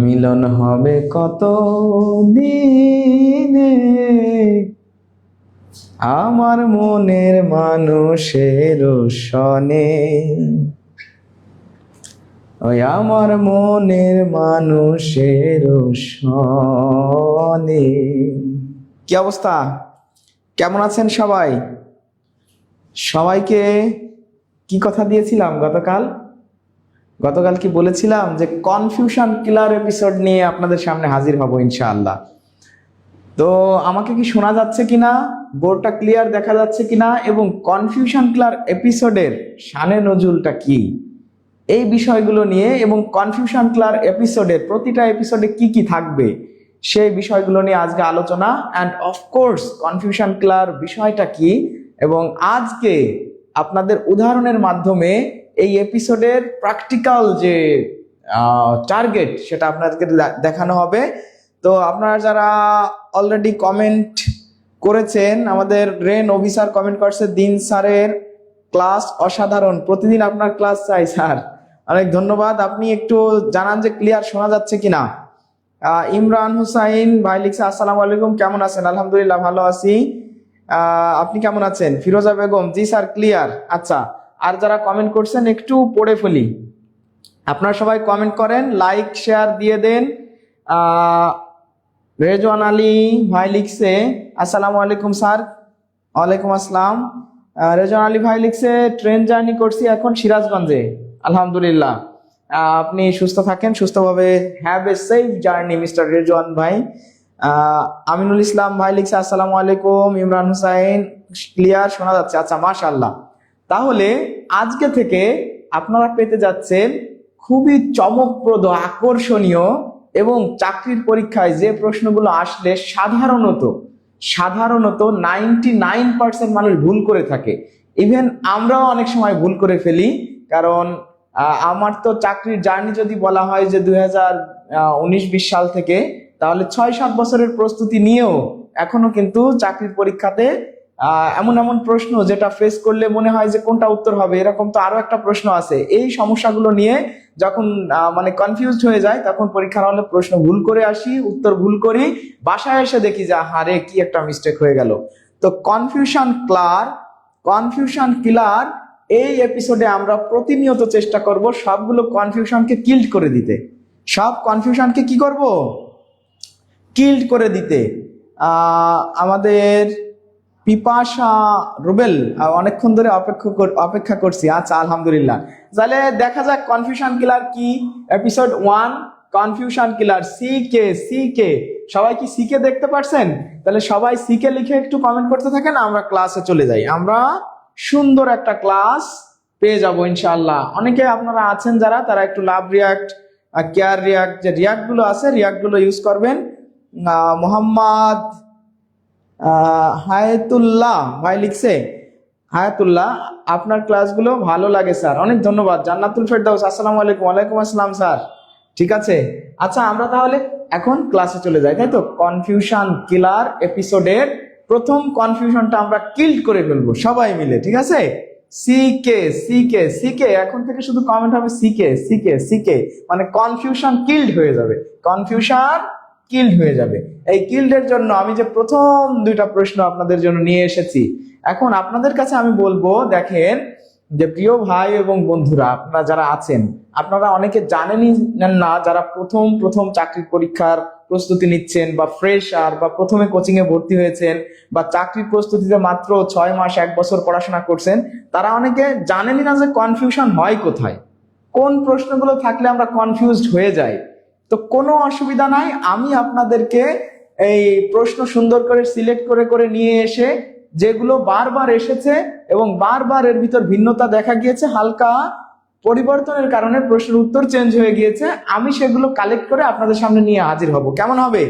মিলন হবে কত দিনে আমার মনের মানুষের সনে, ওই আমার মনের মানুষের সনে। কি অবস্থা, কেমন আছেন সবাই? সবাইকে কি কথা দিয়েছিলাম গতকাল কি বলেছিলাম যে কনফিউশন কিলার এপিসোড নিয়ে আপনাদের সামনে হাজির হব ইনশাআল্লাহ। তো আমাকে কি শোনা যাচ্ছে কিনা, বোর্ডটা ক্লিয়ার দেখা যাচ্ছে কিনা, এবং কনফিউশন কিলার এপিসোডের শানে নজুলটা কি, এই বিষয়গুলো নিয়ে, এবং কনফিউশন কিলার এপিসোডের প্রতিটা এপিসোডে কি কি থাকবে সেই বিষয়গুলো নিয়ে আজকে আলোচনা। অ্যান্ড অফকোর্স কনফিউশন কিলার বিষয়টা কি, এবং আজকে আপনাদের উদাহরণের মাধ্যমে এই এপিসোডের প্র্যাকটিক্যাল যে টার্গেট সেটা আপনাদেরকে দেখানো হবে। তো আপনারা যারা অলরেডি কমেন্ট করেছেন, আমাদের রেন অফিসার কমেন্ট করছে দিন স্যারের ক্লাস অসাধারণ, প্রতিদিন আপনার ক্লাস চাই স্যার, অনেক ধন্যবাদ। আপনি একটু জানান যে ক্লিয়ার শোনা যাচ্ছে কিনা। ইমরান হুসাইন ভাই লিখছে আসসালামু আলাইকুম, কেমন আছেন? আলহামদুলিল্লাহ ভালো আছি, আপনি কেমন আছেন? ফিরোজা বেগম জি স্যার ক্লিয়ার। আচ্ছা, আর যারা কমেন্ট করছেন একটু পড়ে ফেলি। আপনারা সবাই কমেন্ট করেন, লাইক শেয়ার দিয়ে দেন। রেজওয়ান আলী ভাই লিখছে আসসালামু আলাইকুম স্যার। ওয়ালাইকুম আসসালাম। রেজওয়ান আলী ভাই লিখছে ট্রেন জার্নি করছি এখন সিরাজগঞ্জে, আলহামদুলিল্লাহ। আপনি সুস্থ থাকেন, সুস্থভাবে, have a safe journey mister Rezwan ভাই। আমিনুল ইসলাম ভাই লিখছে আসসালামু আলাইকুম। ইমরান হুসাইন ক্লিয়ার শোনা যাচ্ছে, আচ্ছা মাশাআল্লাহ। তাহলে আজকে থেকে আপনারা পেতে যাচ্ছেন খুবই চমকপ্রদ, আকর্ষণীয়, এবং চাকরির পরীক্ষায় যে প্রশ্নগুলো আসলে সাধারণত 99% মানুষ ভুল করে থাকে। ইভেন আমরাও অনেক সময় ভুল করে ফেলি, কারণ আমার তো চাকরির জার্নি যদি বলা হয় যে 2019-20 সাল থেকে, তাহলে 6-7 বছরের প্রস্তুতি নিয়েও এখনো কিন্তু চাকরির পরীক্ষাতে এমন এমন প্রশ্ন যেটা ফেস করলে মনে হয় যে কোনটা উত্তর হবে, এরকম তো আরো একটা প্রশ্ন আছে। এই সমস্যাগুলো নিয়ে যখন মানে কনফিউজড হয়ে যায়, তখন পরীক্ষার হলে প্রশ্ন ভুল করে আসি, উত্তর ভুল করি, বাসায় এসে দেখি যে হারে কি একটা মিস্টেক হয়ে গেল। তো কনফিউশন কিলার এই এপিসোডে আমরা প্রতিনিয়ত চেষ্টা করব সবগুলো কনফিউশনকে কিল্ড করে দিতে, সব কনফিউশনকে কি করব, কিল্ড করে দিতে। আমাদের পিপাসা রুবেল অনেকক্ষণ ধরে অপেক্ষা করছি। আচ্ছা আলহামদুলিল্লাহ, তাহলে দেখা যাক কনফিউশন কিলার কি। এপিসোড 1 কনফিউশন কিলার, সি কে সবাই কি সিকে দেখতে পারছেন? তাহলে সবাই সিকে লিখে একটু কমেন্ট করতে থাকেন, আমরা ক্লাসে চলে যাই। আমরা সুন্দর একটা ক্লাস পেয়ে যাবো ইনশাআল্লাহ। অনেকে আপনারা আছেন যারা, তারা একটু লাভ রিয়াক্ট, কেয়ার রিয়াক্ট, যে রিয়াক্ট গুলো আছে রিয়াক্ট গুলো ইউজ করবেন। মোহাম্মদ হায়াতুল্লাহ ভাই লিখছে, হায়াতুল্লাহ আপনার ক্লাসগুলো ভালো লাগে স্যার, অনেক ধন্যবাদ। জান্নাতুল ফেরদাউস আসসালামু আলাইকুম। ওয়ালাইকুম আসসালাম স্যার, ঠিক আছে। আচ্ছা আমরা তাহলে এখন ক্লাসে চলে যাই, তাই তো? কনফিউশন কিলার এপিসোডের প্রথম কনফিউশনটা আমরা কিল্ড করে ফেলবো সবাই মিলে, ঠিক আছে? সিকে সিকে সিকে, এখন থেকে শুধু কমেন্ট হবে সিকে সিকে সিকে, মানে কনফিউশন কিল্ড হয়ে যাবে, কনফিউশন কিল্ড হয়ে যাবে। এই কিল্ডের জন্য আমি যে প্রথম দুইটা প্রশ্ন আপনাদের জন্য নিয়ে এসেছি, এখন আপনাদের কাছে আমি বলবো, দেখেন যে প্রিয় ভাই এবং বন্ধুরা আপনারা যারা আছেন, আপনারা অনেকে জানেনই না, যারা প্রথম প্রথম চাকরির পরীক্ষার প্রস্তুতি নিচ্ছেন, বা ফ্রেশার, বা প্রথমে কোচিং এ ভর্তি হয়েছেন, বা চাকরির প্রস্তুতিতে মাত্র 6 মাস 1 বছর পড়াশোনা করছেন, তারা অনেকে জানেনই না যে কনফিউশন হয় কোথায়, কোন প্রশ্নগুলো থাকলে আমরা কনফিউজড হয়ে যাই। তো কোনো অসুবিধা নাই, আমি আপনাদেরকে এই প্রশ্ন সুন্দর করে সিলেক্ট করে করে নিয়ে এসে, যেগুলো বারবার এসেছে এবং বারবার এর ভিতর ভিন্নতা দেখা গিয়েছে, হালকা পরিবর্তনের কারণে প্রশ্নের উত্তর চেঞ্জ হয়ে গিয়েছে, আমি সেগুলো কালেক্ট করে আপনাদের সামনে নিয়ে হাজির হব। কেমন হবে?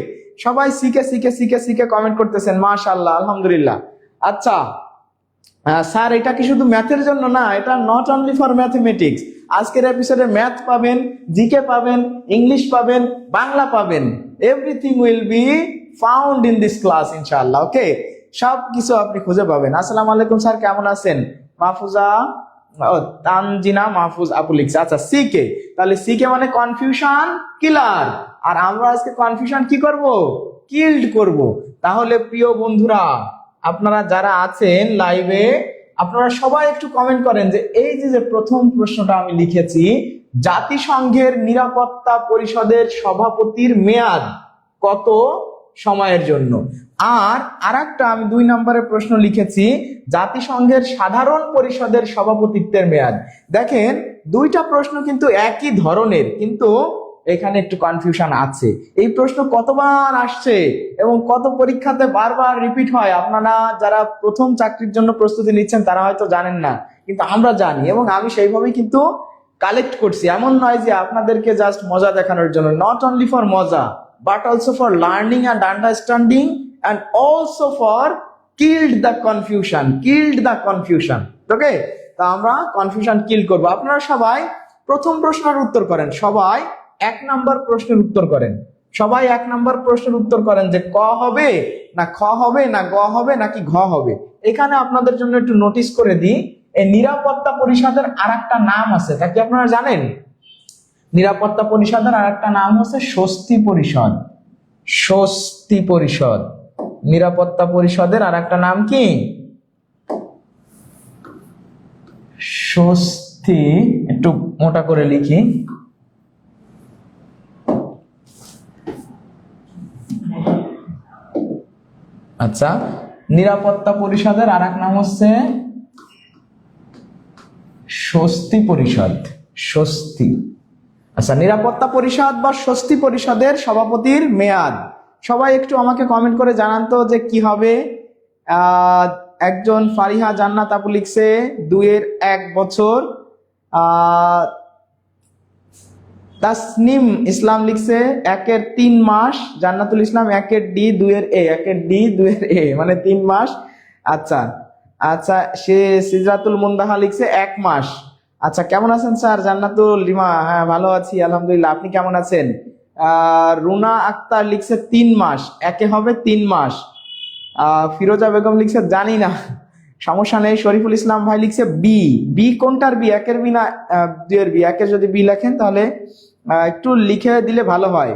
সবাই শিখে শিখে শিখে শিখে কমেন্ট করতেছেন, মাশাআল্লাহ, আলহামদুলিল্লাহ। আচ্ছা স্যার, এটা কি শুধু ম্যাথের জন্য? না, এটা নট অনলি ফর ম্যাথমেটিক্স। আজকের এপিসোডে ম্যাথ পাবেন, জিকে পাবেন, ইংলিশ পাবেন, বাংলা পাবেন, everything will be found in this class ইনশাআল্লাহ। ওকে, সব কিছু আপনি খুঁজে পাবেন। আসসালামু আলাইকুম স্যার, কেমন আছেন? মাহফুজা তানজিনা মাহফুজ আপু লিখছে। আচ্ছা সিকে, তাহলে সিকে মানে কনফিউশন কিলার, আর আমরা আজকে কনফিউশন কি করব? কিল্ড করব। তাহলে প্রিয় বন্ধুরা আপনারা যারা আছেন লাইভে, আপনারা সবাই একটু কমেন্ট করেন যে এই যে প্রথম প্রশ্নটা আমি লিখেছি, জাতিসংঘের নিরাপত্তা পরিষদের সভাপতির মেয়াদ কত সময়ের জন্য? আর আরেকটা আমি 2 নম্বরের প্রশ্ন লিখেছি, জাতিসংঘের সাধারণ পরিষদের সভাপতিত্বের মেয়াদ। দেখেন দুইটা প্রশ্ন কিন্তু একই ধরনের, কিন্তু এখানে একটু কনফিউশন আছে। এই প্রশ্ন কতবার আসছে এবং কত পরীক্ষাতে বারবার রিপিট হয়, আপনারা যারা প্রথম চাকরির জন্য প্রস্তুতি নিচ্ছেন তারা হয়তো জানেন না, কিন্তু আমরা জানি, এবং আমি সেইভাবেই কিন্তু কালেক্ট করছি। এমন নয় যে আপনাদেরকে জাস্ট মজা দেখানোর জন্য, নট অনলি ফর মজা but also for learning and understanding, and also for killed the confusion. Okay, তা আমরা কনফিউশন কিল করব। আপনারা সবাই প্রথম প্রশ্নের উত্তর করেন, সবাই 1 নম্বর প্রশ্নের উত্তর করেন, সবাই 1 নম্বর প্রশ্নের উত্তর করেন যে ক হবে না খ হবে না গ হবে নাকি ঘ হবে। এখানে আপনাদের জন্য একটু নোটিস করে দিই, এই নিরাপত্তা পরিষদের আরেকটা নাম আছে, তা কি আপনারা জানেন? নিরাপত্তা পরিষদের আরেকটা নাম হচ্ছে স্বস্তি পরিষদ। স্বস্তি পরিষদ, নিরাপত্তা পরিষদের আরেকটা নাম কি? স্বস্তি। একটু মোটা করে লিখি, আচ্ছা, নিরাপত্তা পরিষদের আরেক নাম হচ্ছে স্বস্তি পরিষদ। স্বস্তি। আচ্ছা, নিরাপত্তা পরিষদ বা স্বস্তি পরিষদের সভাপতির মেয়াদ সবাই একটু আমাকে কমেন্ট করে জানান তো যে কি হবে। একজন ফারিহা জান্নাত আপু লিখছে 2-এর 1 বছর। তাসনিম ইসলাম লিখছে 1-এর 3 মাস। জান্নাতুল ইসলাম 1-এর ডি 2-এর এ, 1-এর ডি 2-এর এ মানে 3 মাস। আচ্ছা আচ্ছা, সে সিজরাতুল মুন্দাহা লিখছে 1 মাস। আচ্ছা, কেমন আছেন স্যার? জান্নাতুল রিমা, হ্যাঁ ভালো আছি আলহামদুলিল্লাহ, আপনি কেমন আছেন? রুনা আক্তার লিখছে 3 মাস, একে হবে 3 মাস। ফিরোজা বেগম লিখছে জানি না, সমস্যা নেই। শরীফুল ইসলাম ভাই লিখছে বি। বি কোনটার বি? 1-এর বি না 2-এর বি? 1-এর যদি বি লেখেন তাহলে একটু লিখে দিলে ভালো হয়।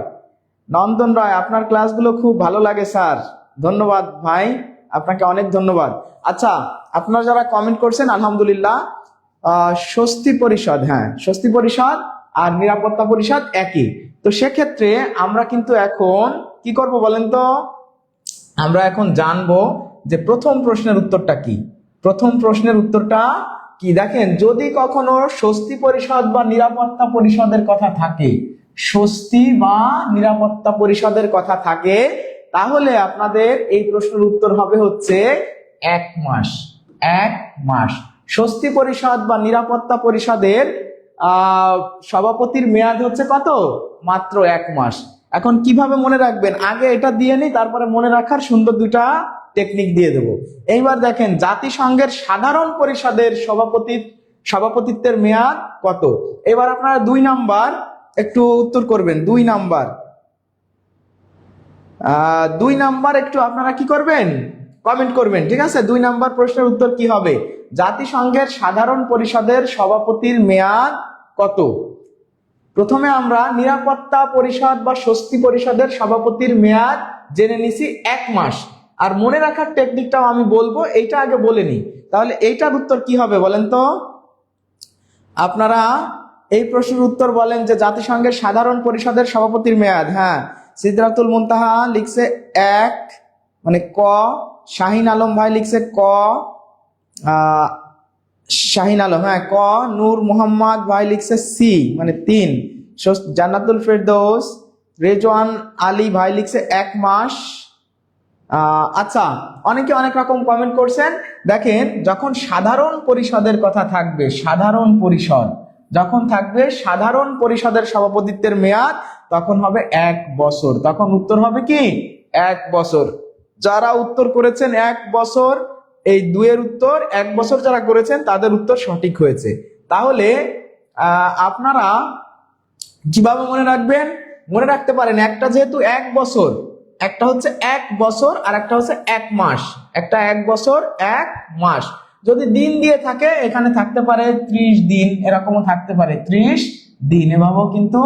নন্দন রায়, আপনার ক্লাসগুলো খুব ভালো লাগে স্যার, ধন্যবাদ ভাই, আপনাকে অনেক ধন্যবাদ। আচ্ছা, আপনারা যারা কমেন্ট করছেন আলহামদুলিল্লাহ। স্বস্তি পরিষদ, হ্যাঁ স্বস্তি পরিষদ আর নিরাপত্তা পরিষদ একই। তো সেক্ষেত্রে আমরা কিন্তু এখন কি করব বলেন তো? আমরা এখন জানবো যে প্রথম প্রশ্নের উত্তরটা কি। প্রথম প্রশ্নের উত্তরটা কি? দেখেন, যদি কখনো স্বস্তি পরিষদ বা নিরাপত্তা পরিষদের কথা থাকে, স্বস্তি বা নিরাপত্তা পরিষদের কথা থাকে, তাহলে আপনাদের এই প্রশ্নের উত্তর হবে হচ্ছে 1 মাস। 1 মাস। স্বস্তি পরিষদ বা নিরাপত্তা পরিষদের সভাপতির মেয়াদ হচ্ছে কত? মাত্র 1 মাস। এখন কিভাবে মনে রাখবেন, আগে এটা দিয়ে নিই, তারপরে মনে রাখার সুন্দর দুটা টেকনিক দিয়ে দেব। এইবার দেখেন, জাতিসংঘের সাধারণ পরিষদের সভাপতিত্বের মেয়াদ কত? এবার আপনারা 2 নাম্বার একটু উত্তর করবেন। 2 নাম্বার 2 নাম্বার একটু আপনারা কি করবেন? কমেন্ট করবেন, ঠিক আছে? 2 নাম্বার প্রশ্নের উত্তর কি হবে? জাতিসংঘের সাধারণ পরিষদের সভাপতির মেয়াদ কত? প্রথমে আমরা নিরাপত্তা পরিষদ বা স্বস্তি পরিষদের সভাপতির মেয়াদ জেনে নিছি 1 মাস। আর মনে রাখার টেকনিকটাও আমি বলবো, এইটা আগে বলে নিই। তাহলে এইটার উত্তর কি হবে বলেন তো? আপনারা এই প্রশ্নের উত্তর বলেন যে জাতিসংঘের সাধারণ পরিষদের সভাপতির মেয়াদ। হ্যাঁ, সিদরাতুল মুনতাহা লিখছে 1 মানে ক, শাহিন আলম ভাই লিখছে ক, শাহিন আলম হ্যাঁ ক, নূর মোহাম্মদ ভাই লিখছে সি মানে 3, জান্নাতুল ফেরদৌস, রেজওয়ান আলী ভাই লিখছে 1 মাস। আচ্ছা, অনেকে অনেক রকম কমেন্ট করছেন। দেখেন, যখন সাধারণ পরিষদের কথা থাকবে, সাধারণ পরিষদ যখন থাকবে, সাধারণ পরিষদের সভাপতিত্বের মেয়াদ তখন হবে 1 বছর। তখন উত্তর হবে কি? 1 বছর। যারা উত্তর করেছেন 1 বছর, এই 2 এর উত্তর 1 বছর যারা করেছেন তাদের উত্তর সঠিক হয়েছে। তাহলে আপনারা কিভাবে মনে রাখবেন? মনে রাখতে পারেন, একটা যেহেতু 1 বছর, একটা হচ্ছে 1 বছর আর একটা হচ্ছে 1 মাস। একটা 1 বছর 1 মাস। যদি দিন দিয়ে থাকে, এখানে থাকতে পারে 30 দিন, এরকমও থাকতে পারে 30 দিন, এভাবেও কিন্তু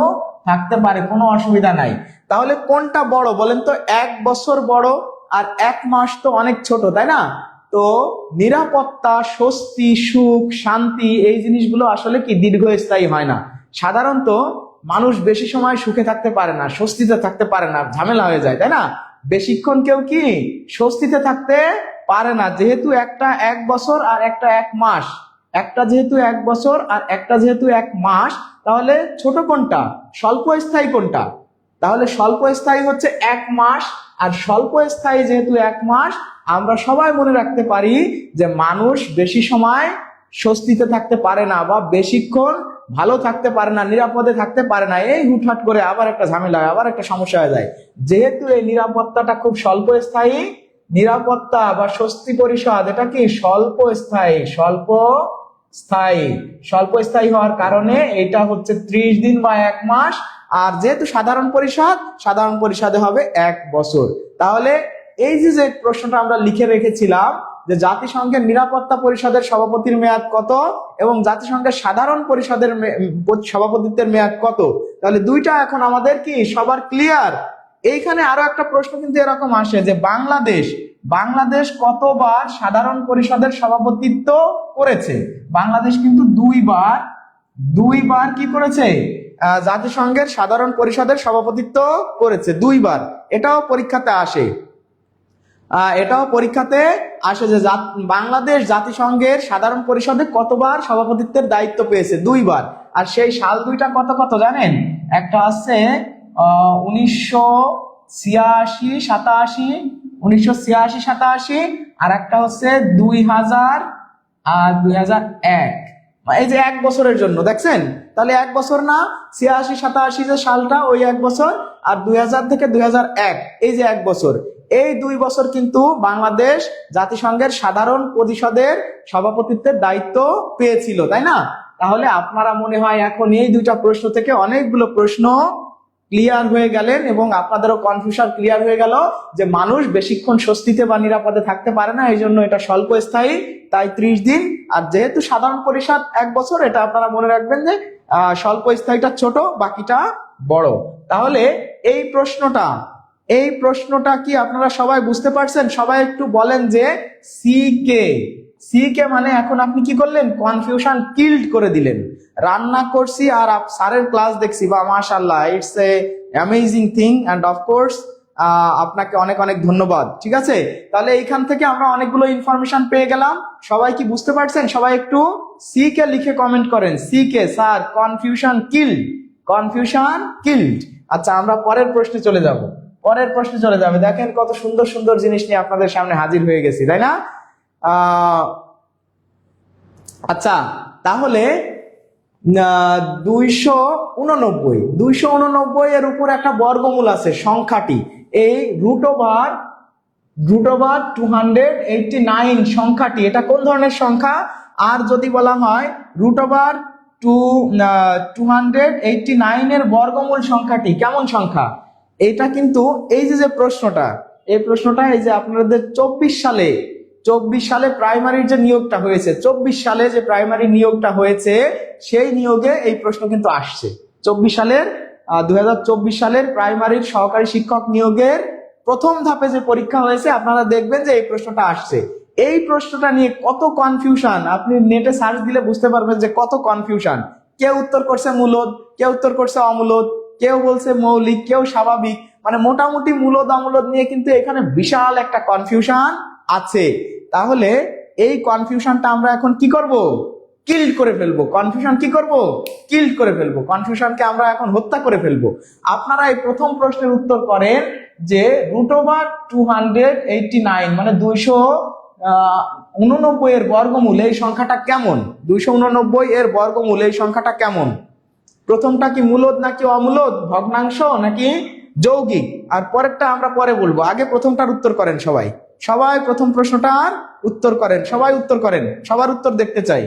থাকতে পারে, কোনো অসুবিধা নাই। তাহলে কোনটা বড় বলেন তো? 1 বছর বড় আর 1 মাস তো অনেক ছোট, তাই না? তো নিরাপত্তা, স্বস্তি, সুখ, শান্তি এই জিনিসগুলো আসলে কি দীর্ঘস্থায়ী হয় না। সাধারণত মানুষ বেশি সময় সুখে থাকতে পারে না, স্বস্তিতে থাকতে পারে না, ঝামেলা হয়ে যায়, তাই না? বেশিক্ষণ কেউ কি স্বস্তিতে থাকতে পারে না, যেহেতু একটা 1 বছর আর একটা 1 মাস। একটা যেহেতু 1 বছর আর একটা যেহেতু 1 মাস, তাহলে ছোট কোনটা, স্বল্প স্থায়ী কোনটা? তাহলে স্বল্প স্থায়ী হচ্ছে 1 মাস। আর স্বল্প স্থায়ী যেহেতু 1 মাস, আমরা সবাই মনে রাখতে পারি যে মানুষ বেশি সময় স্বস্তিতে থাকতে পারে না, বা বেশিক্ষণ ভালো থাকতে পারে না, নিরাপদে থাকতে পারে না। এই হুটহাট করে আবার একটা ঝামেলা হয়, আবার একটা সমস্যা হয়ে যায়। যেহেতু এই নিরাপত্তাটা খুব স্বল্প স্থায়ী, নিরাপত্তা বা স্বস্তি পরিষদ এটা কি স্বল্প স্থায়ী, স্বল্প স্থায়ী হওয়ার কারণে এটা হচ্ছে 30 দিন বা 1 মাস। আর যেহেতু সাধারণ পরিষদে হবে 1 বছর। তাহলে এই যে প্রশ্নটা আমরা লিখে রেখেছিলাম যে জাতিসংঘের নিরাপত্তা পরিষদের সভাপতির মেয়াদ কত এবং জাতিসংঘের সাধারণ পরিষদের সভাপতিত্বের মেয়াদ কত, তাহলে দুইটা এখন আমাদের কি সবার ক্লিয়ার? এইখানে আরো একটা প্রশ্ন কিন্তু এরকম আসে যে বাংলাদেশ কতবার সাধারণ পরিষদের সভাপতিত্ব করেছে? বাংলাদেশ কিন্তু দুইবার কি করেছে? জাতিসংঘের সাধারণ পরিষদের সভাপতিত্ব করেছে 2 বার। এটাও পরীক্ষাতে আসে যে বাংলাদেশ জাতিসংঘের সাধারণ পরিষদে কতবার সভাপতিত্বের দায়িত্ব পেয়েছে? 2 বার। আর সেই সাল দুইটা কত জানেন? একটা আছে 1986-87, আর একটা হচ্ছে 2000 আর 2001। এই যে 1 বছরের জন্য, দেখছেন? তাহলে 1 বছর না, 86-87 যে সালটা ওই 1 বছর, আর 2000 থেকে 2001 এই যে 1 বছর, এই 2 বছর কিন্তু বাংলাদেশ জাতিসংঘের সাধারণ পরিষদের সভাপতিত্বের দায়িত্ব পেয়েছিল, তাই না? তাহলে আপনারা মনে হয় এখন এই দুইটা প্রশ্ন থেকে অনেকগুলো প্রশ্ন ক্লিয়ার হয়ে গেলেন এবং আপনাদেরও কনফিউশন ক্লিয়ার হয়ে গেল যে মানুষ বেশিক্ষণ স্বস্তিতে বা নিরাপদে থাকতে পারে না, এই জন্য এটা স্বল্প স্থায়ী, তাই 30 দিন। আর যেহেতু সাধারণ পরিষদ 1 বছর, এটা আপনারা মনে রাখবেন যে স্বল্প স্থায়ীটা ছোট, বাকিটা বড়। তাহলে এই প্রশ্নটা কি আপনারা সবাই বুঝতে পারছেন? সবাই একটু বলেন যে সি কে মানে এখন আপনি কি করলেন? কনফিউশন কিল্ড করে দিলেন। রান্না করছি আর স্যারের ক্লাস দেখছি, বা মাশাআল্লাহ, it's a amazing thing and of course আপনাকে অনেক অনেক ধন্যবাদ। ঠিক আছে, তাহলে এইখান থেকে আমরা অনেকগুলো ইনফরমেশন পেয়ে গেলাম। সবাই কি বুঝতে পারছেন? সবাই একটু সি কে লিখে কমেন্ট করেন। C K, sir confusion killed, confusion killed. আচ্ছা, আমরা পরের প্রশ্নে চলে যাব। পরের প্রশ্নে চলে যাবে। দেখেন কত সুন্দর সুন্দর জিনিস নিয়ে আপনাদের সামনে হাজির হয়ে গেছি, তাই না? আচ্ছা, তাহলে 289 এর উপর একটা বর্গমূল আছে সংখ্যাটি, এই রুট ওভার 289 সংখ্যাটি, এটা কোন ধরনের সংখ্যা? আর যদি বলা হয় রুট ওভার 289 এর বর্গমূল সংখ্যাটি কেমন সংখ্যা? এটা কিন্তু এই যে প্রশ্নটা, এই প্রশ্নটা এই যে আপনাদের 24 সালে প্রাইমারির যে নিয়োগটা হয়েছে, 24 সালে যে প্রাইমারি নিয়োগটা হয়েছে সেই নিয়োগে এই প্রশ্ন কিন্তু আসছে। 2024 সালের প্রাইমারির সহকারী শিক্ষক নিয়োগের প্রথম ধাপে যে পরীক্ষা হয়েছে, আপনারা দেখবেন যে এই প্রশ্নটা আসছে। এই প্রশ্নটা নিয়ে কত কনফিউশন, আপনি নেটে সার্চ দিলে বুঝতে পারবেন যে কত কনফিউশন। কেউ উত্তর করছে মূলদ, কেউ উত্তর করছে অমূলদ, কেউ বলছে মৌলিক, কেউ স্বাভাবিক, মানে মোটামুটি মূলদ অমূলদ নিয়ে কিন্তু এখানে বিশাল একটা কনফিউশন আছে। তাহলে এই কনফিউশনটা আমরা এখন কি করব? কিল্ড করে ফেলবো। কনফিউশন কি করব? কিল্ড করে ফেলবো। কনফিউশনকে আমরা এখন হত্যা করে ফেলবো। আপনারা এই প্রথম প্রশ্নের উত্তর করেন যে রুট ওভার 289 মানে 289 এর বর্গমূল এই সংখ্যাটা কেমন? 289 এর বর্গমূল এই সংখ্যাটা কেমন? প্রথমটা কি মূলদ নাকি অমূলদ, ভগ্নাংশ নাকি যৌগিক? আর পরেরটা আমরা পরে বলবো। আগে প্রথমটার উত্তর করেন সবাই। সবাই প্রথম প্রশ্নটার উত্তর করেন, সবাই উত্তর করেন, সবার উত্তর দেখতে চাই।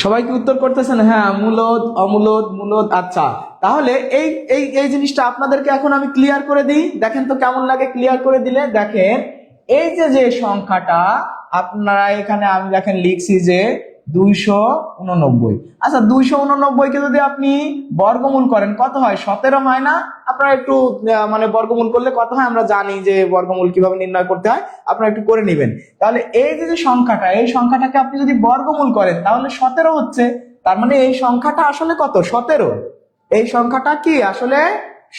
সবাই কি উত্তর করতেছেন? হ্যাঁ, মূলদ অমূলদ মূলদ। আচ্ছা, তাহলে এই এই এই জিনিসটা আপনাদেরকে এখন আমি ক্লিয়ার করে দিই। দেখেন তো কেমন লাগে ক্লিয়ার করে দিলে। দেখেন এই যে সংখ্যাটা আপনারা এখানে আমি দেখেন লিখছি যে 289। আচ্ছা, 289 কে যদি আপনি বর্গমূল করেন কত হয়? 17 হয় না? আপনারা একটু মানে বর্গমূল করলে কত হয় আমরা জানি যে বর্গমূল কিভাবে নির্ণয় করতে হয়, আপনারা একটু করে নেবেন। তাহলে এই যে সংখ্যাটা, এই সংখ্যাটাকে আপনি যদি বর্গমূল করেন তাহলে 17 হচ্ছে। তার মানে এই সংখ্যাটা আসলে কত? 17। এই সংখ্যাটা কি আসলে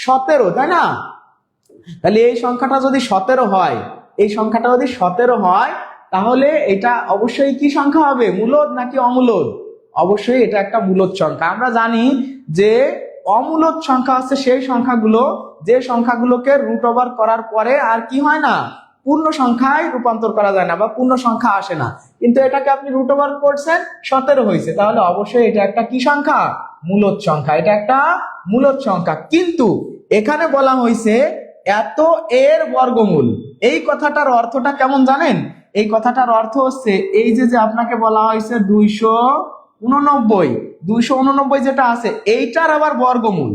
17, তাই না? তাহলে এই সংখ্যাটা যদি 17 হয়, এই সংখ্যাটা যদি 17 হয়, তাহলে এটা অবশ্যই কি সংখ্যা হবে? মূলদ নাকি অমূলদ? অবশ্যই এটা একটা মূলদ সংখ্যা। আমরা জানি যে অমূলদ সংখ্যা হচ্ছে সেই সংখ্যাগুলো যে সংখ্যাগুলোকে রুট ওভার করার পরে আর কি হয় না, পূর্ণ সংখ্যায় রূপান্তর করা যায় না বা পূর্ণ সংখ্যা আসে না। কিন্তু এটাকে আপনি রুট ওভার করছেন, 17 হয়েছে, তাহলে অবশ্যই এটা একটা কি সংখ্যা? মূলদ সংখ্যা। এটা একটা মূলদ সংখ্যা। কিন্তু এখানে বলা হয়েছে এত এর বর্গমূল। এই কথাটার অর্থটা কেমন জানেন? এই কথাটার অর্থ হচ্ছে এই যে আপনাকে বলা হয়েছে 289 যেটা আছে এইটার আবার বর্গমূল।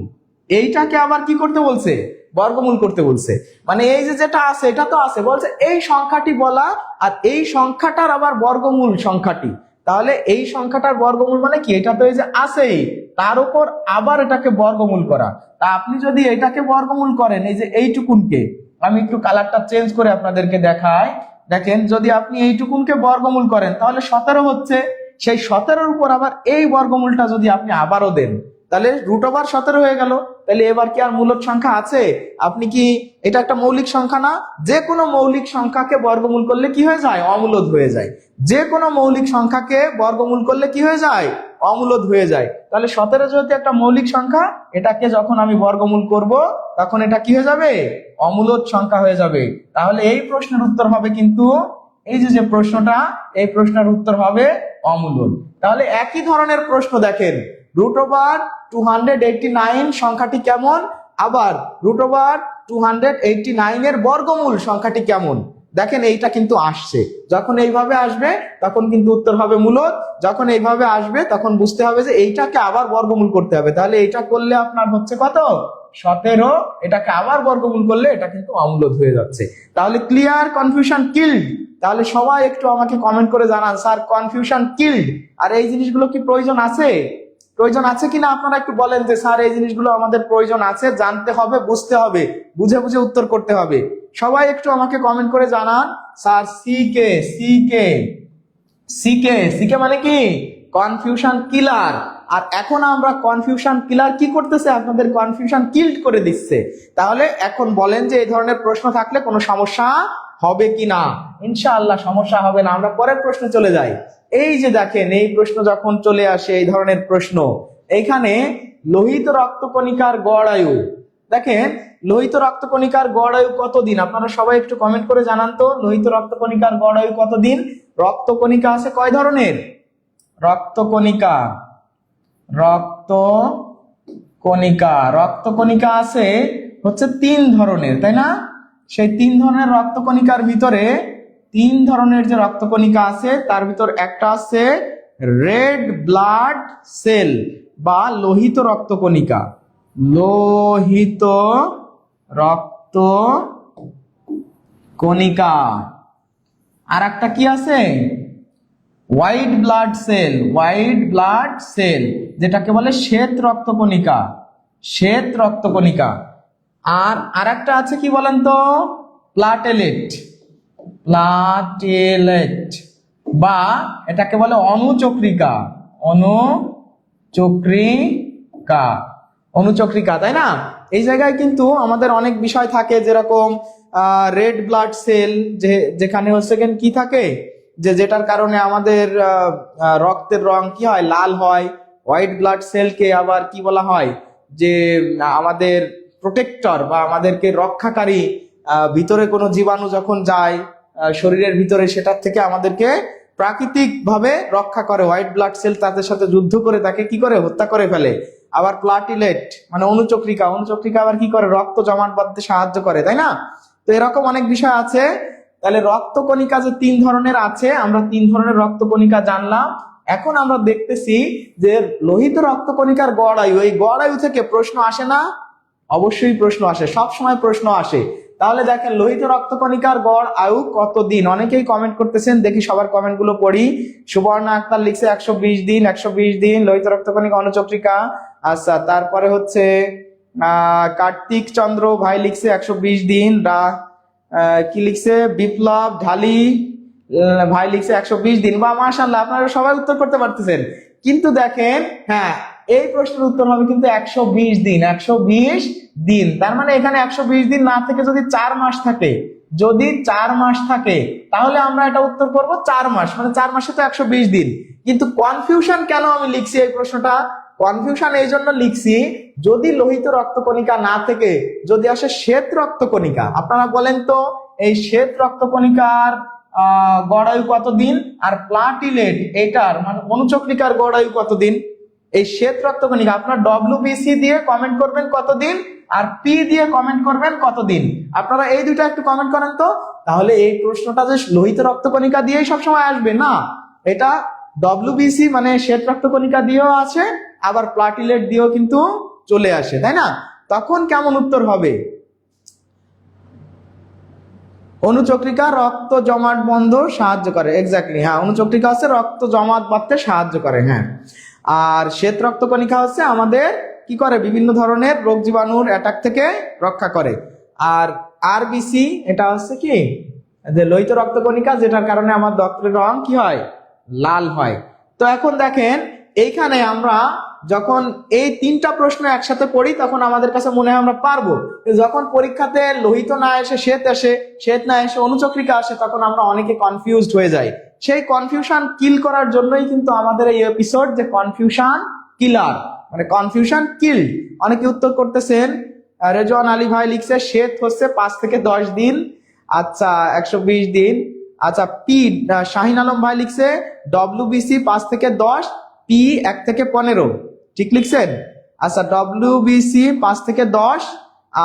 এইটাকে আবার কি করতে বলছে? বর্গমূল করতে বলছে। মানে এই যে যেটা আছে এটা তো আছে, বলছে এই সংখ্যাটি বলা আর এই সংখ্যাটার আবার বর্গমূল সংখ্যাটি। তাহলে এই সংখ্যাটার বর্গমূল মানে কি? এটা তো এই যে আছেই, তার উপর আবার এটাকে বর্গমূল করা। তা আপনি যদি এটাকে বর্গমূল করেন, এই যে এইটুকুনকে, আমি একটু কালারটা চেঞ্জ করে আপনাদেরকে দেখাই। দেখেন, যদি আপনি এইটুকুনকে বর্গমূল করেন তাহলে 17 হচ্ছে। সেই 17-র উপর আবার এই বর্গমূলটা যদি আপনি আবারও দেন তাহলে রুট ওভার 17 হয়ে গেল। তাহলে এবার কি আর মূলদ সংখ্যা আছে? আপনি কি, এটা একটা মৌলিক সংখ্যা না? যে কোনো মৌলিক সংখ্যাকে বর্গমূল করলে কি হয়ে যায়? অমূলদ হয়ে যায়। যে কোনো মৌলিক সংখ্যাকে বর্গমূল করলে কি হয়ে যায়? অমূলদ হয়ে যায়। তাহলে 17 যেহেতু একটা মৌলিক সংখ্যা, এটাকে যখন আমি বর্গমূল করব তখন এটা কি হয়ে যাবে? অমূলদ সংখ্যা হয়ে যাবে। তাহলে এই প্রশ্নের উত্তর হবে কিন্তু এই যে প্রশ্নটা, এই প্রশ্নের উত্তর হবে অমূলদ। তাহলে একই ধরনের প্রশ্ন দেখেন, রুট ওভার 289 সংখ্যাটি কেমন, আবার রুট ওভার 289 এর বর্গমূল সংখ্যাটি কেমন। দেখেন এইটা কিন্তু আসছে। যখন এইভাবে আসবে তখন কিন্তু উত্তর হবে মূলদ। যখন এইভাবে আসবে তখন বুঝতে হবে যে এইটাকে আবার বর্গমূল করতে হবে। তাহলে এইটা করলে আপনার হচ্ছে কত? 17। এটাকে আবার বর্গমূল করলে এটা কিন্তু অমূলদ হয়ে যাচ্ছে। তাহলে ক্লিয়ার? Confusion killed? তাহলে সবাই একটু আমাকে কমেন্ট করে জানান, স্যার কনফিউশন কিল্ড। আর এই জিনিসগুলো কি প্রয়োজন আছে? প্রয়োজন আছে কিনা আপনারা একটু বলেন যে স্যার এই জিনিসগুলো আমাদের প্রয়োজন আছে, জানতে হবে, বুঝতে হবে, বুঝে বুঝে উত্তর করতে হবে। সবাই একটু আমাকে কমেন্ট করে জানান। স্যার সিকে সিকে সিকে সিকে মানে কি? কনফিউশন কিলার। আর এখন আমরা কনফিউশন কিলার কি করতেছে, আপনাদের কনফিউশন কিল্ড করে দিচ্ছে। তাহলে এখন বলেন যে এই ধরনের প্রশ্ন থাকলে কোনো সমস্যা হবে কিনা? ইনশাআল্লাহ সমস্যা হবে না। আমরা পরের প্রশ্নে চলে যাই। এই যে দেখেন, এই প্রশ্ন যখন চলে আসে, এই ধরনের প্রশ্ন, এইখানে লোহিত রক্তকণিকার গড় আয়ু, দেখেন লোহিত রক্তকণিকার গড় আয়ু কতদিন? আপনারা সবাই একটু কমেন্ট করে জানান তো, লোহিত রক্তকণিকার গড় আয়ু কতদিন? রক্তকণিকা আছে কয় ধরনের? রক্তকণিকা রক্তকণিকা আছে হচ্ছে 3 ধরনের, তাই না? সেই 3 ধরনের রক্তকণিকার ভিতরে 3 ধরনের যে রক্তকণিকা আছে তার ভিতর একটা আছে রেড ব্লাড সেল বা লোহিত রক্তকণিকা। লোহিত রক্তকণিকা। আর একটা কি আছে? হোয়াইট ব্লাড সেল, যেটাকে বলে শ্বেত রক্তকণিকা। আর আরেকটা আছে কি বলেন তো? প্লাটেলেট বা এটাকে বলে অনুচক্রিকা, তাই না? এই জায়গায় কিন্তু আমাদের অনেক বিষয় থাকে, যেরকম রেড ব্লাড সেল, যেখানে হচ্ছে কি থাকে, যেটার কারণে আমাদের রক্তের রং কি হয়? লাল হয়। হোয়াইট ব্লাড সেলকে আবার কি বলা হয়? যে আমাদের প্রোটেক্টর বা আমাদেরকে রক্ষাকারী, ভিতরে কোনো জীবাণু যখন যায় শরীরের ভিতরে, সেটার থেকে আমাদেরকে প্রাকৃতিক ভাবে রক্ষা করে। হোয়াইট ব্লাড সেল তাদের সাথে যুদ্ধ করে তাকে কি করে? হত্যা করে ফেলে। আবার প্লাটিলেট মানে অনুচক্রিকা আবার কি করে? রক্ত জমাট বাঁধতে সাহায্য করে, তাই না? তো এরকম অনেক বিষয় আছে। তাহলে রক্তকণিকা যে 3 ধরনের আছে, আমরা 3 ধরনের রক্তকণিকা জানলাম। এখন আমরা দেখতেছি যে লোহিত রক্তকণিকার গড় আয়ু, এই গড় আয়ু থেকে প্রশ্ন আসে না? অবশ্যই প্রশ্ন আসে, সব সময় প্রশ্ন আসে। তাহলে দেখেন লোহিত রক্তকণিকার গড় আয়ু কতদিন? অনেকেই কমেন্ট করতেছেন, দেখি সবার কমেন্ট গুলো পড়ি। সুবর্ণা আক্তার লিখছে 120 দিন লোহিত রক্তকণিকা অনুচক্রিকা। আচ্ছা, তারপরে হচ্ছে কার্তিক চন্দ্র ভাই লিখছে 120 দিন। কি লিখছে? বিপ্লব ঢালি ভাই লিখছে 120 দিন। বা মাশাআল্লাহ, আপনারা সবাই উত্তর করতে পারতেছেন। কিন্তু দেখেন, হ্যাঁ, এই প্রশ্নের উত্তর হবে কিন্তু 120 দিন। তার মানে এখানে 120 দিন না থেকে যদি 4 মাস থাকে, তাহলে আমরা এটা উত্তর করব 4 মাস, মানে 4 মাসে তো 120 দিন। কিন্তু কনফিউশন কেন আমি লিখছি এই প্রশ্নটা? কনফিউশন এই জন্য লিখছি, যদি লোহিত রক্তকণিকা না থেকে যদি আসে শ্বেত রক্তকণিকা, আপনারা বলেন তো এই শ্বেত রক্তকণিকার গড় আয়ু কতদিন? আর প্লাটিলেট এটার মানে অনুচক্রিকার গড় আয়ু কতদিন? এই শ্বেত রক্তকণিকা আপনার WBC দিয়ে কমেন্ট করবেন কতদিন, আর পি দিয়ে কমেন্ট করবেন কতদিন। আপনারা এই দুটো একটু কমেন্ট করেন তো। তাহলে এই প্রশ্নটা যে লোহিত রক্তকণিকা দিয়েই সবসময় আসবে না, এটা WBC মানে শ্বেত রক্তকণিকা দিয়েও আছে, আবার প্লাটিলেট দিয়েও কিন্তু চলে আসে, তাই না? তখন কেমন উত্তর হবে? অনুচক্রিকা রক্ত জমাট বন্ধ সাহায্য করে, এক্স্যাক্টলি, হ্যাঁ, অনুচক্রিকা হচ্ছে রক্ত জমাট বাঁধতে সাহায্য করে, হ্যাঁ। আর শ্বেত রক্তকণিকা হচ্ছে আমাদের কি করে? বিভিন্ন ধরনের রোগ জীবাণুর অ্যাটাক থেকে রক্ষা করে। আর RBC এটা হচ্ছে কি? যে লোহিত রক্তকণিকা, যেটার কারণে আমার রক্তের রং কি হয়? লাল হয়। তো এখন দেখেন, এইখানে আমরা যখন এই 3টা প্রশ্ন একসাথে পড়ি, তখন আমাদের কাছে মনে হয় আমরা পারবো। যখন পরীক্ষাতে লোহিত না এসে শ্বেত আসে, শ্বেত না এসে অনুচক্রিকা আসে, তখন আমরা অনেকে কনফিউজড হয়ে যাই। সেই কনফিউশন কিল করার জন্যই কিন্তু আমাদের এই এপিসোড, যে কনফিউশন কিলার মানে কনফিউশন কিল। অনেকে উত্তর করতেছেন। রেজওয়ান আলী ভাই লিখছে শ্বেত হচ্ছে 5 থেকে 10 দিন। আচ্ছা, 120 দিন। আচ্ছা, পি শাহিন আলম ভাই লিখছে WBC 5 থেকে 10, পি 1 থেকে 15, ঠিক লিখছেন। আচ্ছা, WBC 5 থেকে 10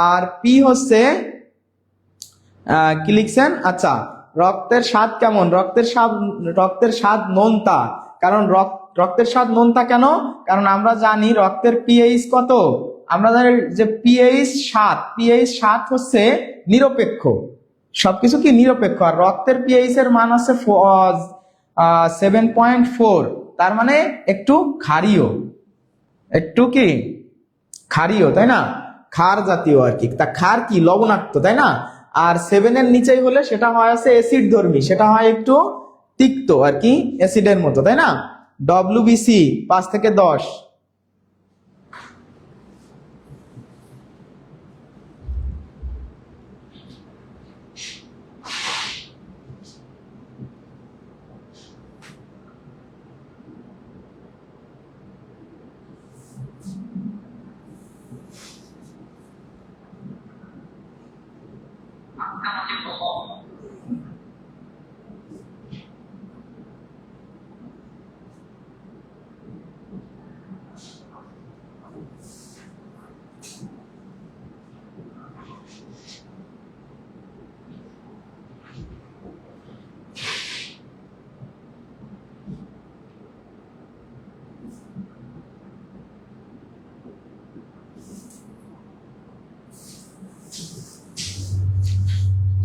আর পি হচ্ছে কি লিখছেন? আচ্ছা, রক্তের স্বাদ কেমন? রক্তের স্বাদ নোনতা। কারণ রক্তের স্বাদ নোনতা কেন? কারণ আমরা জানি রক্তের pH কত? আমরা জানি যে pH 7 হচ্ছে নিরপেক্ষ, সবকিছু কি নিরপেক্ষ। আর রক্তের pH এর মান আছে 7.4, তার মানে একটু ক্ষারীয়, তাই না? ক্ষার জাতীয় আর কি। তা ক্ষার কি? লবণাক্ত, তাই না? আর 7 এর নিচেই হলে সেটা হয় আছে অ্যাসিড ধর্মী, সেটা হয় একটু তিক্ত আর কি, অ্যাসিডের মতো, তাই না? ডব্লিউবিসি 5 থেকে 10।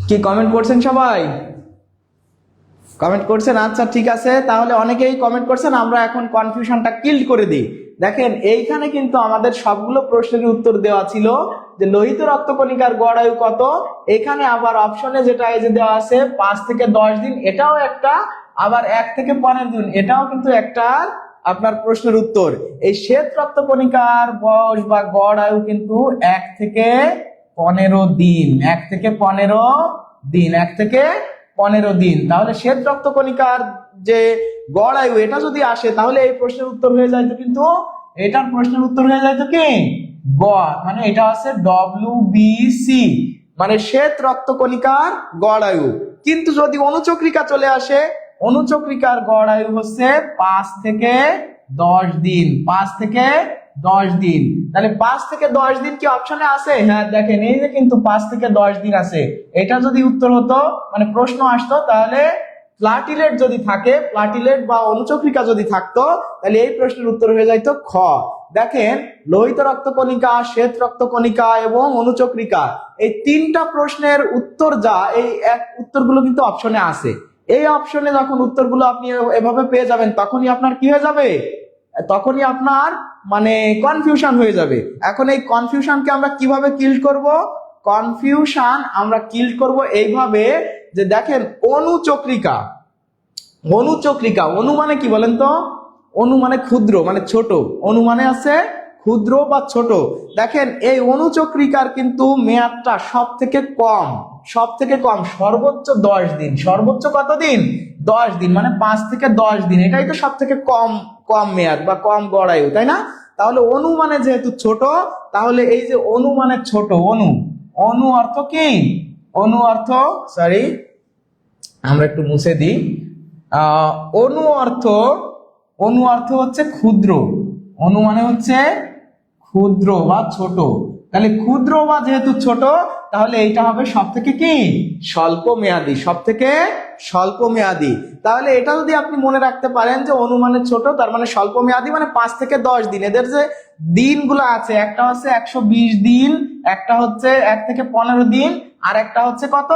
কি কমেন্ট করছেন সবাই? কমেন্ট করছেন, আচ্ছা ঠিক আছে। তাহলে অনেকেই কমেন্ট করছেন, আমরা এখন কনফিউশনটা কিল্ড করে দিই। দেখেন এইখানে কিন্তু আমাদের সবগুলো প্রশ্নের উত্তর দেওয়া ছিল যে লোহিত রক্তকণিকার গড় আয়ু কত। এখানে আবার অপশনে যেটা এই যে দেওয়া আছে 5 থেকে 10 দিন, এটাও একটা, আবার 1 থেকে 15 দিন, এটাও কিন্তু একটা আপনার প্রশ্নের উত্তর। এই শ্বেত রক্তকণিকার বয়স বা গড় আয়ু কিন্তু 1 থেকে 15 দিন, 1 থেকে 15 দিন, 1 থেকে 15 দিন। তাহলে শ্বেত রক্তকণিকার যে গড় আয়ু এটা যদি আসে তাহলে এই প্রশ্নের উত্তর হয়ে যাইতো, কিন্তু এটার প্রশ্নের উত্তর হয়ে যাইতো কি গড়, মানে এটা আছে ডব্লিউবিসি, মানে শ্বেত রক্তকণিকার গড় আয়ু। কিন্তু যদি অনুচক্রিকা চলে আসে, অনুচক্রিকার গড় আয়ু হচ্ছে 5 থেকে 10 দিন, 5 থেকে 10 দিন। তাহলে 5 থেকে 10 দিন কি অপশনে আছে? হ্যাঁ দেখেন এই যে কিন্তু 5 থেকে 10 দিন আছে। এটা যদি উত্তর হতো, মানে প্রশ্ন আসতো, তাহলে প্লাটিলেট যদি থাকে, প্লাটিলেট বা অনুচক্রিকা যদি থাকতো, তাহলে এই প্রশ্নের উত্তর হয়ে যাইতো খ। দেখেন লোহিত রক্তকণিকা, শ্বেত রক্তকণিকা এবং অনুচক্রিকা, এই তিনটা প্রশ্নের উত্তর যা, এই উত্তরগুলো কিন্তু অপশনে আছে। এই অপশনে যখন উত্তরগুলো আপনি এভাবে পেয়ে যাবেন, তখনই আপনার কি হয়ে যাবে, তখনই আপনার মানে কনফিউশন হয়ে যাবে। এখন এই কনফিউশনকে আমরা কিভাবে কিল করব? কনফিউশন আমরা কিল করব এইভাবে যে দেখেন অনুচক্রিকা, অনুচক্রিকা, অনু মানে কি বলেন তো? অনু মানে ক্ষুদ্র, মানে ছোট। অনু মানে আছে ক্ষুদ্র বা ছোট। দেখেন এই অনুচক্রিকার কিন্তু মেয়াদটা সব থেকে কম, সব থেকে কম, সর্বোচ্চ 10 দিন। সর্বোচ্চ কত দিন? 10 দিন, মানে 5 থেকে 10 দিন, এটাই তো সব থেকে কম কম মেয়াদ বা কম গড় আয়ু, তাই না? তাহলে অনু মানে যেহেতু ছোট, তাহলে এই যে অনু মানে ছোট, অনু, অনু অর্থ কি? অনু অর্থ, সরি আমরা একটু মুছে দিই, অনু অর্থ, অনু অর্থ হচ্ছে ক্ষুদ্র। অনু মানে হচ্ছে ক্ষুদ্র বা ছোট। তাহলে ক্ষুদ্র বা যেহেতু ছোট, তাহলে এইটা হবে সব থেকে কি স্বল্প মেয়াদী, সব থেকে স্বল্প মেয়াদী। তাহলে এটা যদি আপনি মনে রাখতে পারেন যে অনু মানে ছোট, তার মানে স্বল্প মেয়াদী, মানে 5 থেকে 10 দিন। এদের যে দিনগুলো আছে, একটা হচ্ছে 120 দিন, একটা হচ্ছে 1 থেকে 15 দিন, আর একটা হচ্ছে কত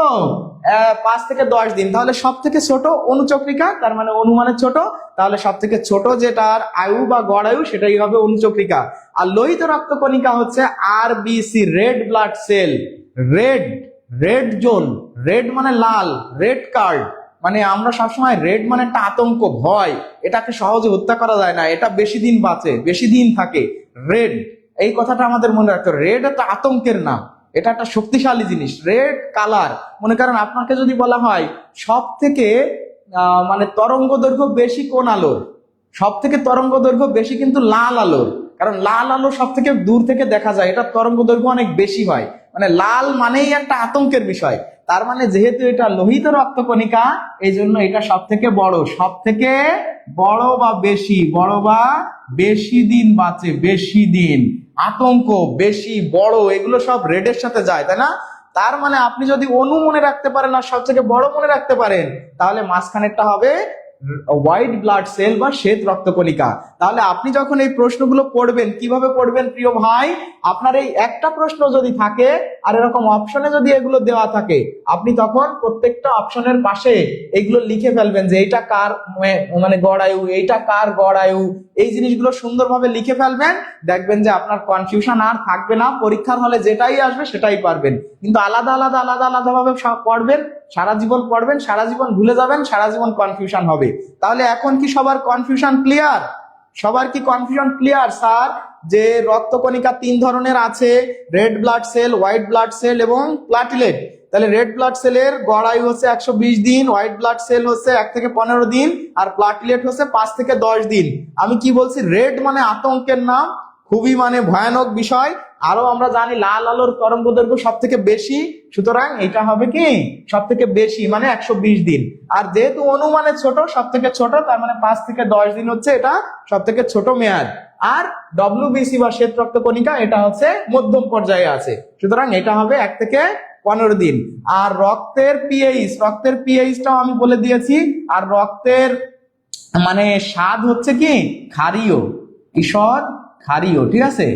5 থেকে 10 দিন। তাহলে সব থেকে ছোট অনুচক্রিকা, তার মানে অনু মানে ছোট, তাহলে সব থেকে ছোট যেটার আয়ু বা গড় আয়ু সেটাই হবে অনুচক্রিকা। আর লোহিত রক্তকণিকা হচ্ছে RBC, red blood cell, red, red zone, red মানে লাল, রেড কার্ড, মানে আমরা সবসময় রেড মানে একটা আতঙ্ক, ভয়, এটাকে সহজে হত্যা করা যায় না, এটা বেশি দিন বাঁচে, বেশি দিন থাকে, রেড, এই কথাটা আমাদের মনে রাখতে হবে। রেড একটা আতঙ্কের নাম, এটা একটা শক্তিশালী জিনিস, রেড কালার। মনে করেন আপনাকে যদি বলা হয় সব থেকে মানে তরঙ্গ দৈর্ঘ্য বেশি কোন আলোর, সব থেকে তরঙ্গ দৈর্ঘ্য বেশি কিন্তু লাল আলোর, কারণ লাল আলো সব থেকে দূর থেকে দেখা যায়, এটা তরঙ্গ দৈর্ঘ্য অনেক বেশি হয়, মানে লাল মানেই একটা আতঙ্কের বিষয়। তার মানে যেহেতু এটা লোহিত রক্তকণিকা, এই জন্য এটা সব থেকে বড়, সব থেকে বড় বা বেশি, বড় বা বেশি দিন বাঁচে, বেশি দিন, আতঙ্ক, বেশি, বড়, এগুলো সব রেডের সাথে যায়, তাই না? তার মানে আপনি যদি অনু মনে রাখতে পারেন আর সব থেকে বড় মনে রাখতে পারেন, তাহলে মাঝখানেরটা হবে হোয়াইট ব্লাড সেল বা শ্বেত রক্তকণিকা। তাহলে আপনি যখন এই প্রশ্নগুলো পড়বেন, কিভাবে পড়বেন প্রিয় ভাই? আপনার এই একটা প্রশ্ন যদি থাকে আর এরকম অপশনে যদি এগুলো দেওয়া থাকে, আপনি তখন প্রত্যেকটা অপশনের পাশে এগুলো লিখে ফেলবেন যে এইটা কার মানে গড় আয়ু, এইটা কার গড় আয়ু, এই জিনিসগুলো সুন্দরভাবে লিখে ফেলবেন। দেখবেন যে আপনার কনফিউশন আর থাকবে না, পরীক্ষার হলে যেটাই আসবে সেটাই পারবেন। কিন্তু আলাদা আলাদা আলাদা আলাদা ভাবে সব পড়বেন, সারা জীবন পড়বেন, সারা জীবন ভুলে যাবেন, সারা জীবন কনফিউশন হবে। তাহলে এখন কি সবার কনফিউশন ক্লিয়ার? সবার কি কনফিউশন ক্লিয়ার স্যার? যে রক্তকণিকা 3 ধরনের আছে, red blood cell, white blood cell এবং প্লাটিলেট। তাহলে রেড ব্লাড সেলের গড় আয়ু হচ্ছে 120 দিন, হোয়াইট ব্লাড সেল হচ্ছে 1 থেকে 15 দিন, আর প্লাটিলেট হচ্ছে 5 থেকে 10 দিন। আমি কি বলছি? রেড মানে আতঙ্কের নাম, খুবই মানে ভয়ানক বিষয়। আরো আমরা জানি লাল আলোর তরঙ্গ দৈর্ঘ্য সব থেকে বেশি, সুতরাং এটা হবে কি সব থেকে বেশি মানে 120 দিন। আর যেহেতু অনুমানে ছোট, সব থেকে ছোট, তার মানে 5 থেকে 10 দিন হচ্ছে এটা সব থেকে ছোট মেয়াদ। আর ডব্লিউবিসি বা শ্বেত রক্তকণিকা এটা হচ্ছে মধ্যম পর্যায়ে আছে, সুতরাং এটা হবে 1 থেকে 15 দিন। আর রক্তের পিএইচটাও আমি বলে দিয়েছি। আর রক্তের মানে স্বাদ হচ্ছে কি ক্ষারীয়, ঈষৎ ক্ষারীয়, ঠিক আছে?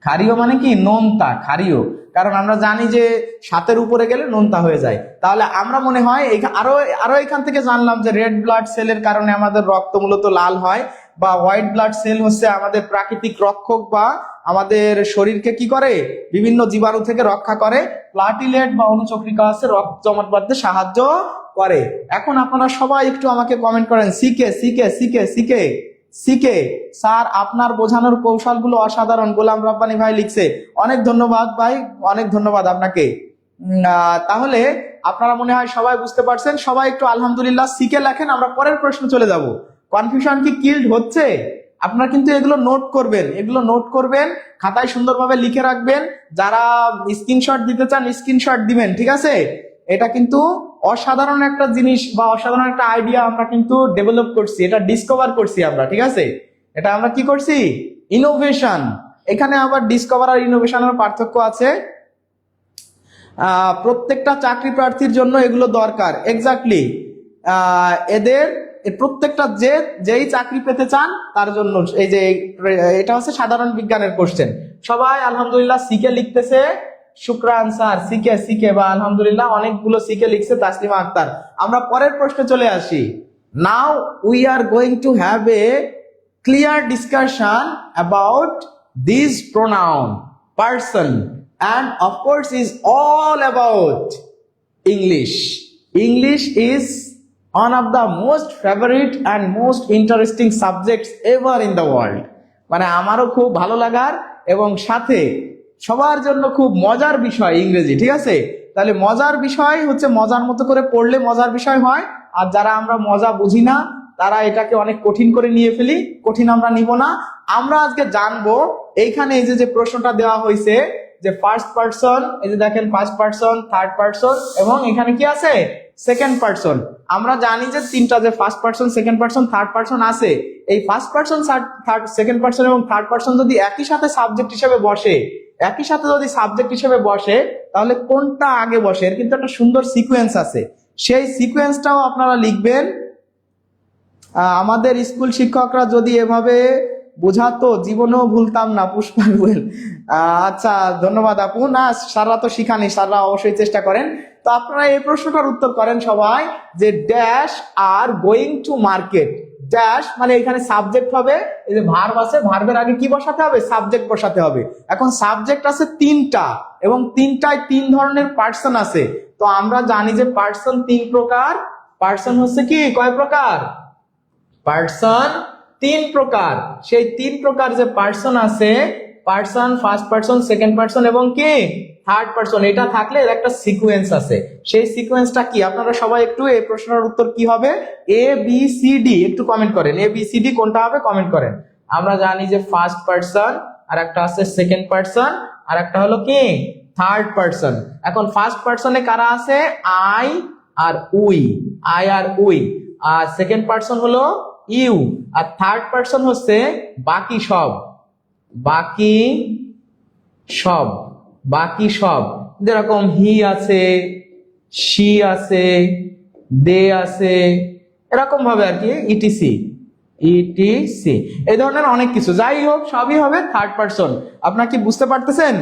ক্ষারীয় মানে কি নোনতা, ক্ষারীয়। কারণ আমরা জানি যে 7-এর উপরে গেলে নোনতা হয়ে যায়। তাহলে আমরা মনে হয় আরো এখান থেকে জানলাম যে রেড ব্লাড সেলের কারণে আমাদের রক্ত মূলত লাল হয়, বা হোয়াইট ব্লাড সেল হচ্ছে আমাদের প্রাকৃতিক রক্ষক, বা আমাদের শরীরকে কি করে বিভিন্ন জীবাণু থেকে রক্ষা করে। প্লাটিলেট বা অনুচক্রিকা হচ্ছে রক্ত জমাট বাঁধতে সাহায্য করে। এখন আপনারা সবাই একটু আমাকে কমেন্ট করেন, সিকে সিকে সিকে সিকে সিকে স্যার আপনার বোঝানোর কৌশলগুলো অসাধারণ, গোলাম রব্বানী ভাই লিখছে। অনেক ধন্যবাদ ভাই, অনেক ধন্যবাদ আপনাকে। তাহলে আপনারা মনে হয় সবাই বুঝতে পারছেন। সবাই একটু আলহামদুলিল্লাহ সিকে লেখেন, আমরা পরের প্রশ্ন চলে যাব। কনফিউশন কি কিল্ড হচ্ছে? আপনারা কিন্তু এগুলো নোট করবেন, খাতায় সুন্দরভাবে লিখে রাখবেন। যারা স্ক্রিনশট দিতে চান স্ক্রিনশট দিবেন, ঠিক আছে? এটা কিন্তু অসাধারণ একটা জিনিস বা অসাধারণ একটা আইডিয়া আমরা কিন্তু ডেভেলপ করছি, এটা ডিসকভার করছি আমরা, ঠিক আছে? এটা আমরা কি করছি? ইনোভেশন। এখানে আবার ডিসকভার আর ইনোভেশনের পার্থক্য আছে। প্রত্যেকটা চাকরি প্রার্থীর জন্য এগুলো দরকার, এক্স্যাক্টলি। এদের প্রত্যেকটা যেই চাকরি পেতে চান তার জন্য এই যে এটা হচ্ছে সাধারণ বিজ্ঞানের কোশ্চেন। সবাই আলহামদুলিল্লাহ সিকে লিখতেছে, শুক্রান স্যার। সিকে সিকে বা আলহামদুলিল্লাহ অনেকগুলো সিকে লিখছে তাসলিমা আক্তার। আমরা পরের প্রশ্নে চলে আসি। Now we are going to have a clear discussion about this pronoun person, and of course is all about English. English is one of the most favorite and most interesting subjects ever in the world. মানে আমারও খুব ভালো লাগার এবং সাথে সবার জন্য খুব মজার বিষয় ইংরেজি, ঠিক আছে? তাহলে মজার বিষয় হচ্ছে মজার মতো করে পড়লে মজার বিষয় হয়। আর যারা আমরা মজা বুঝি না তারা এটাকে অনেক কঠিন করে নিয়ে ফেলি। কঠিন আমরা নিব না। আমরা আজকে জানবো এইখানে এই যে প্রশ্নটা দেওয়া হয়েছে যে ফার্স্ট পারসন, এই যে দেখেন ফার্স্ট পারসন, থার্ড পারসন এবং এখানে কি আছে সেকেন্ড পারসন। আমরা জানি যে তিনটা, যে first person, second person, third person আছে। এই ফার্স্ট পারসন, সেকেন্ড পারসন এবং থার্ড পারসন যদি একই সাথে সাবজেক্ট হিসেবে বসে, তাহলে কোনটা আগে বসে এর কিন্তু একটা সুন্দর সিকোয়েন্স আছে। সেই সিকোয়েন্সটাও আপনারা লিখবেন। আমাদের স্কুল শিক্ষকরা যদি এভাবে বোঝাতো জীবনেও ভুলতাম না, পুষ্পা রুয়েল। আচ্ছা ধন্যবাদ আপু। না স্যাররা তো শিখানি, স্যাররা অবশ্যই চেষ্টা করেন। তো আপনারা এই প্রশ্নটার উত্তর করেন সবাই যে dash R going to market. Dash মানে এখানে সাবজেক্ট হবে, এই যে ভার্ব আছে, ভার্বের আগে কি বসাতে হবে? সাবজেক্ট বসাতে হবে। এখন সাবজেক্ট আছে 3টা এবং 3টায় 3 ধরনের পার্সন আছে। তো আমরা জানি যে পার্সন 3 প্রকার। পার্সন হচ্ছে কি কয় প্রকার? পার্সন 3 প্রকার। সেই 3 প্রকার যে পার্সন আছে, person, first person, second person এবং কি থার্ড পার্সন, এটা থাকলে এর একটা সিকোয়েন্স আছে। সেই সিকোয়েন্সটা কি? আপনারা সবাই একটু এই প্রশ্নের উত্তর কি হবে এ বি সি ডি একটু কমেন্ট করেন। এ বি সি ডি কোনটা হবে কমেন্ট করেন। আমরা জানি যে ফার্স্ট পার্সন, আর একটা আছে সেকেন্ড পার্সন, আর একটা হলো কি থার্ড পার্সন। এখন ফার্স্ট পার্সনে কারা আছে? আই আর উই, আই আর উই। আর সেকেন্ড পার্সন হলো ইউ, আর থার্ড পার্সন হচ্ছে বাকি সব, বাকি সব, বাকি সব। যেরকম হি আছে, শি আছে, দে আছে, এরকম ভাবে আর কি, ইটিসি ইটিসি, এই ধরনের অনেক কিছু। যাই হোক সবই হবে থার্ড পার্সন। আপনারা কি বুঝতে পারতেছেন?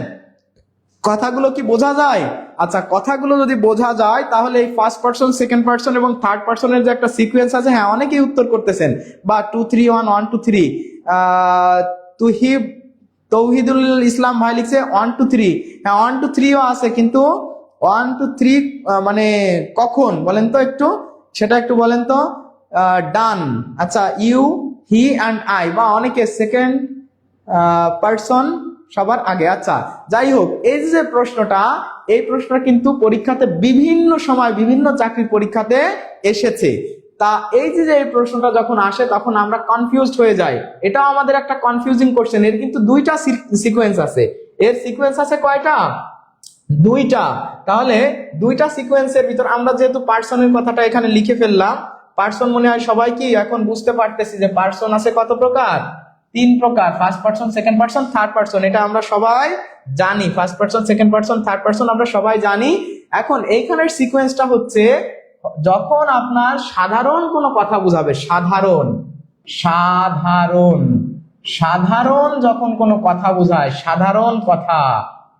কথাগুলো কি বোঝা যায়? আচ্ছা কথাগুলো যদি বোঝা যায় তাহলে এই ফার্স্ট পার্সন, সেকেন্ড পার্সন এবং থার্ড পার্সনের যে একটা সিকোয়েন্স আছে, হ্যাঁ অনেকেই উত্তর করতেছেন, বা 2 3 1 1 2 3। তৌহিদুল ইসলাম ভাই লিখছে 1 2 3। হ্যাঁ 1 2 3ও আছে, কিন্তু 1 2 3 মানে কখন বলেন তো একটু, সেটা একটু বলেন তো। ডান, আচ্ছা ইউ, হি অ্যান্ড আই, বা অনেকে সেকেন্ড পারসন সবার আগে। আচ্ছা যাই হোক, এই যে প্রশ্নটা, এই প্রশ্নটা কিন্তু পরীক্ষাতে বিভিন্ন সময় বিভিন্ন চাকরির পরীক্ষাতে এসেছে। তা এই যে এই প্রশ্নটা যখন আসে তখন আমরা কনফিউজড হয়ে যাই। এটাও আমাদের একটা কনফিউজিং কোশ্চেন। এর কিন্তু দুইটা সিকোয়েন্স আছে। এর সিকোয়েন্স আছে কয়টা? দুইটা। তাহলে দুইটা সিকোয়েন্সের ভিতর আমরা যেহেতু পার্সনের কথাটা এখানে লিখে ফেললাম, পার্সন মনে হয় সবাই কি এখন বুঝতে পারতেছি যে পার্সন আছে কত প্রকার? 3 প্রকার, first person, second person, third person. এটা আমরা সবাই জানি, first person, second person, third person আমরা সবাই জানি। এখন এইখানের সিকোয়েন্সটা হচ্ছে, যখন আপনার সাধারণ কোনো কথা বুঝাবে, সাধারণ সাধারণ সাধারণ যখন কোনো কথা বোঝায়,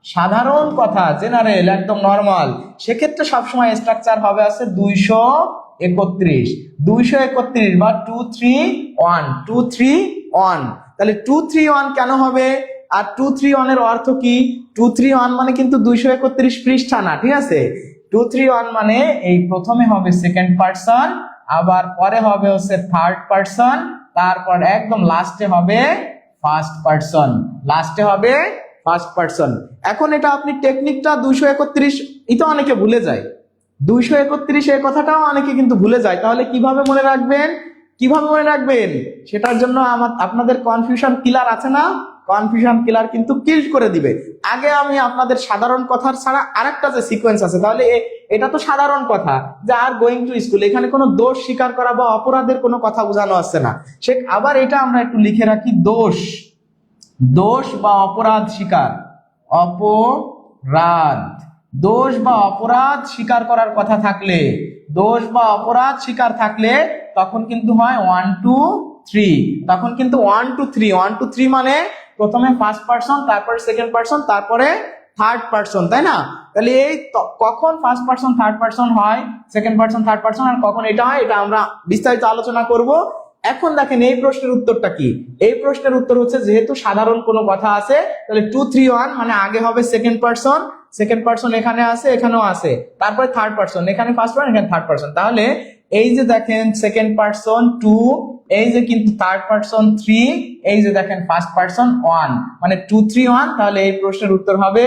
সাধারণ কথা জেনারেল একদম নরমাল, সেক্ষেত্রে সবসময় স্ট্রাকচার হবে আছে 231। 231 বা 231, 231। তাহলে 231 কেন হবে? আর 231 এর অর্থ কি? 231 মানে কিন্তু 231 পৃষ্ঠা না, ঠিক আছে? 231 মানে এই প্রথমে হবে সেকেন্ড পারসন, আবার পরে হবে হচ্ছে থার্ড পারসন, তারপর একদম লাস্টে হবে ফার্স্ট পারসন, লাস্টে হবে ফার্স্ট পারসন। এখন এটা আপনি টেকনিকটা 231 এটা অনেকে ভুলে যায়, 231 এই কথাটাও অনেকে কিন্তু ভুলে যায়। তাহলে কিভাবে মনে রাখবেন, কিভাবে মনে রাখবেন? সেটার জন্য আপনাদের কনফিউশন কিলার আছে না? কনফিউশন কিলার কিন্তু কিল করে দিবে। আগে আমি আপনাদের সাধারণ কথার ছাড়া আরেকটা যে সিকোয়েন্স আছে, তাহলে এটা তো সাধারণ কথা যে আর গোয়িং টু স্কুল, এখানে কোনো দোষ স্বীকার করা বা অপরাধের কোনো কথা বোঝানো আসছে না। সে আবার এটা আমরা একটু লিখে রাখি, দোষ বা অপরাধ স্বীকার, অপরাধ, দোষ বা অপরাধ স্বীকার করার কথা থাকলে, দোষ বা অপরাধ স্বীকার থাকলে তখন কিন্তু হয় 1 2 3। তখন কিন্তু 1 2 3, 1 2 3 মানে প্রথমে ফার্স্ট পারসন, তারপরে সেকেন্ড পারসন, তারপরে থার্ড পারসন, তাই না? তাহলে এই কখন ফার্স্ট পারসন থার্ড পারসন হয়, সেকেন্ড পারসন থার্ড পারসন, আর কখন এটা হয়, এটা আমরা বিস্তারিত আলোচনা করব। এখন দেখেন এই প্রশ্নের উত্তরটা কি? এই প্রশ্নের উত্তর হচ্ছে, যেহেতু সাধারণ কোনো কথা আছে, তাহলে 2 3 1 মানে আগে হবে সেকেন্ড পারসন, সেকেন্ড পারসন এখানে আছে, এখানেও আছে, তারপরে থার্ড পারসন, এখানে ফার্স্ট পারসন, এখানে থার্ড পারসন। তাহলে এই যে দেখেন সেকেন্ড পারসন 2, এই যে কিন্তু থার্ড পারসন 3, এই যে দেখেন ফার্স্ট পারসন 1, মানে 2 3 1। তাহলে এই প্রশ্নের উত্তর হবে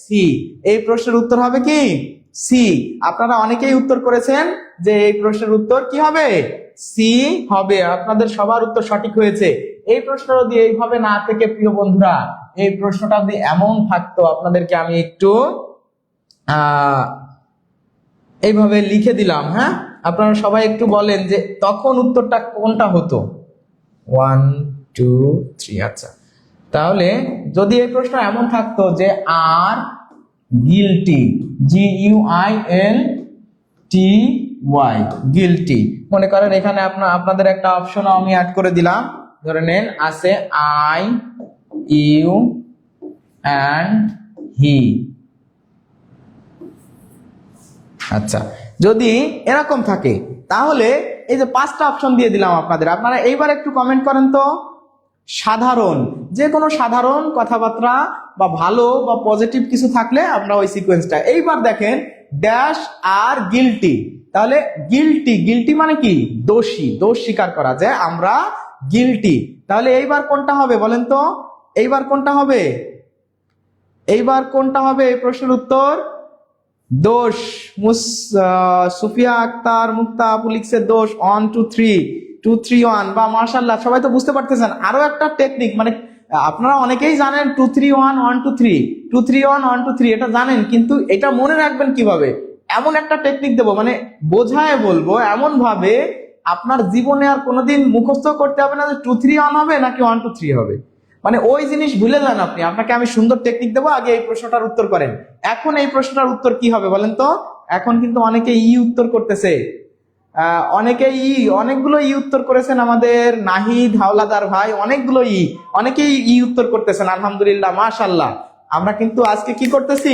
সি। এই প্রশ্নের উত্তর হবে কি? সি। আপনারা অনেকেই উত্তর করেছেন যে এই প্রশ্নের উত্তর কি হবে? সি হবে। আপনাদের সবার উত্তর সঠিক হয়েছে। এই প্রশ্নটা যদি এইভাবে না থেকে, প্রিয় বন্ধুরা, এই প্রশ্নটা যদি এমন থাকতো, আপনাদেরকে আমি একটু এইভাবে লিখে দিলাম, হ্যাঁ, আপনারা সবাই একটু বলেন যে তখন উত্তরটা কোনটা হতো? 1 2 3। আচ্ছা, তাহলে যদি এই প্রশ্ন এমন থাকতো যে আর গিলটি, GUILTY, গিলটি, মনে করেন এখানে আপনাদের একটা অপশন আমি অ্যাড করে দিলাম, ধরে নেন আছে আই, ইউ অ্যান্ড হি। আচ্ছা, যদি এরকম থাকে তাহলে এই যে 5টা অপশন দিয়ে দিলাম আপনাদের, আপনারা এইবার একটু কমেন্ট করেন তো। সাধারণ, যে কোনো সাধারণ কথাবার্তা বা ভালো বা পজিটিভ কিছু থাকলে আমরা ওই সিকোয়েন্সটা। এইবার দেখেন ড্যাশ আর গিলটি, তাহলে গিলটি মানে কি? দোষী, দোষ স্বীকার করা, যে আমরা গিলটি। তাহলে এইবার কোনটা হবে বলেন তো? এইবার কোনটা হবে? এইবার কোনটা হবে এই প্রশ্নের উত্তর? দোষ। সুফিয়া আক্তার মুক্তা আপু লিখছে দোষ। 1 2 3, 2 3 1, বা মাশাআল্লাহ, সবাই তো বুঝতে পারতেছেন। আরো একটা টেকনিক, মানে আপনারা অনেকেই জানেন 2 3 1 1 2 3, 2 3 1 1 2 3, এটা জানেন, কিন্তু এটা মনে রাখবেন কিভাবে? এমন একটা টেকনিক দেবো, মানে বোঝায় বলবো এমন ভাবে আপনার জীবনে আর কোনোদিন মুখস্থ করতে হবে না যে 2 3 1 হবে নাকি 1 2 3 হবে, মানে ওই জিনিস ভুলে যান আপনি। আপনাকে আমি সুন্দর টেকনিক দেবো, আগে এই প্রশ্নটার উত্তর করেন। এখন এই প্রশ্নটার উত্তর কি হবে বলেন তো? এখন কিন্তু অনেকে উত্তর করতেছে, অনেকগুলো উত্তর করেছেন আমাদের নাহিদ হাওলাদার ভাই, অনেকেই উত্তর করতেছেন, আলহামদুলিল্লাহ, মাশাআল্লাহ। আমরা কিন্তু আজকে কি করতেছি?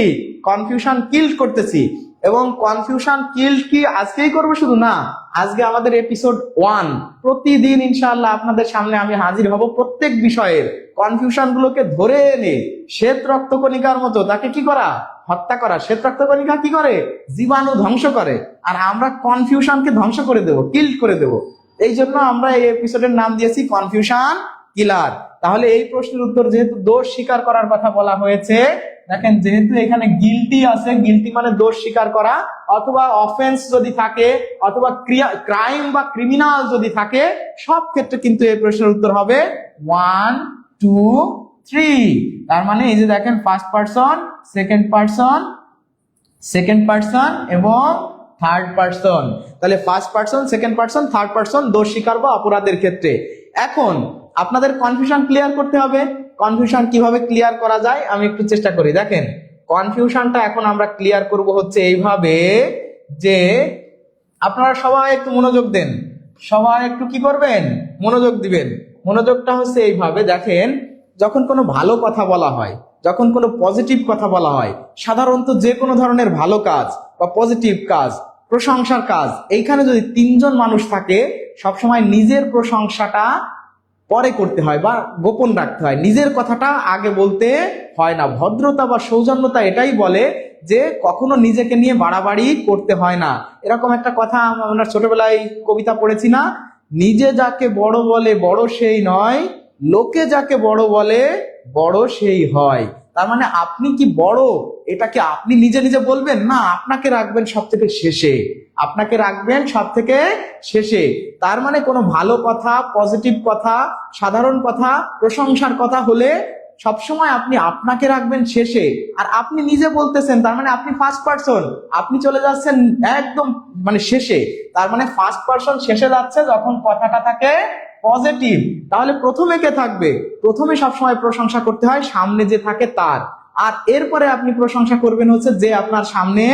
কনফিউশন কিল করতেছি। এবং কনফিউশন কিল্ড কি আজকেই করবো শুধু না, আজকে আমাদের এপিসোড 1। প্রতিদিন ইনশাআল্লাহ আপনাদের সামনে আমি হাজির হব প্রত্যেক বিষয়ের কনফিউশন গুলোকে ধরে এনে শ্বেত রক্তকণিকার মতো তাকে কি করা, হত্যা করা। শ্বেত রক্তকণিকা কি করে, জীবাণু ধ্বংস করে, আর আমরা কনফিউশনকে ধ্বংস করে দেব, কিল্ড করে দেব। এই জন্য আমরা এই এপিসোডের নাম দিয়েছি কনফিউশন কিলার। তাহলে এই প্রশ্নের উত্তর, যেহেতু দোষ স্বীকার করার কথা বলা হয়েছে, দেখেন যেহেতু এখানে গিলটি আছে, গিলটি মানে দোষ স্বীকার করা, অথবা অফেন্স যদি থাকে, অথবা ক্রাইম বা ক্রিমিনাল যদি থাকে, সব ক্ষেত্রে কিন্তু এই প্রশ্নের উত্তর হবে 1, 2, 3। তার মানে এই যে দেখেন ফার্স্ট পারসন, সেকেন্ড পারসন এবং থার্ড পারসন। তাহলে first person, second person, third person দোষ স্বীকার বা অপরাধের ক্ষেত্রে। এখন আপনাদের কনফিউশন ক্লিয়ার করতে হবে। কনফিউশন কিভাবে ক্লিয়ার করা যায় আমি একটু চেষ্টা করি। দেখেন কনফিউশনটা এখন আমরা ক্লিয়ার করব হচ্ছে এইভাবে যে আপনারা সবাই একটু মনোযোগ দেন, সবাই একটু কি করবেন, মনোযোগ দিবেন। মনোযোগটা হচ্ছে এইভাবে, দেখেন যখন কোনো ভালো কথা বলা হয়, যখন কোনো পজিটিভ কথা বলা হয়, সাধারণত যে কোনো ধরনের ভালো কাজ বা পজিটিভ কাজ, প্রশংসার কাজ, এইখানে যদি 3 জন মানুষ থাকে, সবসময় নিজের প্রশংসাটা পরে করতে হয় বা গোপন রাখতে হয়, নিজের কথাটা আগে বলতে হয় না। ভদ্রতা বা সৌজন্যতা এটাই বলে যে কখনো নিজেকে নিয়ে বাড়াবাড়ি করতে হয় না। এরকম একটা কথা আমরা ছোটবেলায় কবিতা পড়েছি না, নিজে যাকে বড় বলে বড় সেই নয়, লোকে যাকে বড় বলে বড় সেই হয়। তার মানে আপনি কি বড়, এটাকে আপনি নিজে নিজে বলবেন না, আপনাকে রাখবেন সব থেকে শেষে, আপনাকে রাখবেন সব থেকে শেষে। তার মানে কোনো ভালো কথা, পজিটিভ কথা, সাধারণ কথা, প্রশংসার কথা হলে সবসময় আপনি আপনাকে রাখবেন শেষে, আর আপনি নিজে বলতেছেন, তার মানে আপনি ফার্স্ট পারসন, আপনি চলে যাচ্ছেন একদম মানে শেষে। তার মানে ফার্স্ট পারসন শেষে যাচ্ছে যখন কথাটা থাকে পজিটিভ। তাহলে প্রথমে কে থাকবে, প্রথমে সবসময় প্রশংসা করতে হয় সামনে যে থাকে তার, আর এরপরে আপনি প্রশংসা করবেন হচ্ছে যে আপনার সামনে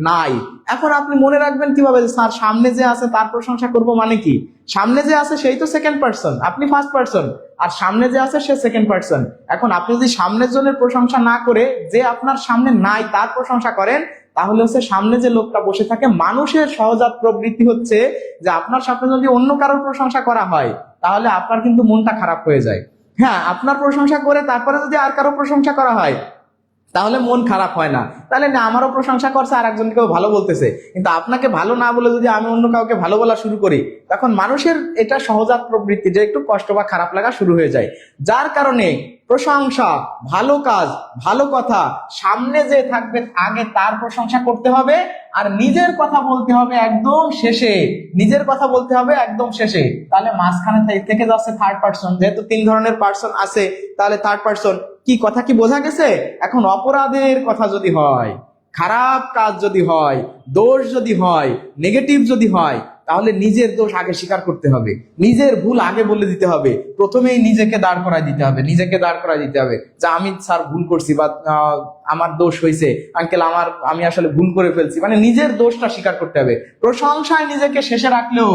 নাই। এখন আপনি মনে রাখবেন কিভাবে, স্যার সামনে যে আছে তার প্রশংসা করব মানে কি, সামনে যে আছে সেই তো সেকেন্ড পারসন, আপনি ফার্স্ট পারসন, আর সামনে যে আছে সে সেকেন্ড পারসন। এখন আপনি যদি সামনের জনের প্রশংসা না করে যে আপনার সামনে নাই তার প্রশংসা করেন, তাহলে হচ্ছে সামনে যে লোকটা বসে থাকে, মানুষের সহজাত প্রবৃত্তি হচ্ছে যে আপনার সামনে যদি অন্য কারোর প্রশংসা করা হয় তাহলে আপনার কিন্তু মনটা খারাপ হয়ে যায়। হ্যাঁ, আপনার প্রশংসা করে তারপরে যদি আর কারো প্রশংসা করা হয় তাহলে মন খারাপ হয় না, তাহলে না আমারও প্রশংসা করছে আর একজনকেও ভালো বলতেছে, কিন্তু আপনাকে ভালো না বলে যদি আমি অন্য কাউকে ভালো বলা শুরু করি, তখন মানুষের এটা সহজাত প্রবৃত্তি যে একটু কষ্ট বা খারাপ লাগা শুরু হয়ে যায়। যার কারণে প্রশংসা, ভালো কাজ, ভালো কথা, সামনে যে থাকবে আগে তার প্রশংসা করতে হবে, আর নিজের কথা বলতে হবে একদম শেষে, নিজের কথা বলতে হবে একদম শেষে। তাহলে মাঝখানে থেকে যাচ্ছে থার্ড পারসন, যেহেতু 3 ধরনের পারসন আছে, তাহলে থার্ড পারসন কি, কথা কি বোঝা গেছে? এখন অপরাধের কথা যদি হয়, খারাপ কাজ যদি হয়, দোষ যদি হয়, নেগেটিভ যদি হয়, তাহলে নিজের দোষ আগে স্বীকার করতে হবে, নিজের ভুল আগে বলে দিতে হবে, প্রথমেই নিজেকে দাঁড় করায় দিতে হবে, নিজেকে দাঁড় করায় দিতে হবে যে আমি স্যার ভুল করছি বা আমার দোষ হয়েছে, আঙ্কেল আমি আসলে ভুল করে ফেলছি, মানে নিজের দোষটা স্বীকার করতে হবে। প্রশংসায় নিজেকে শেষে রাখলেও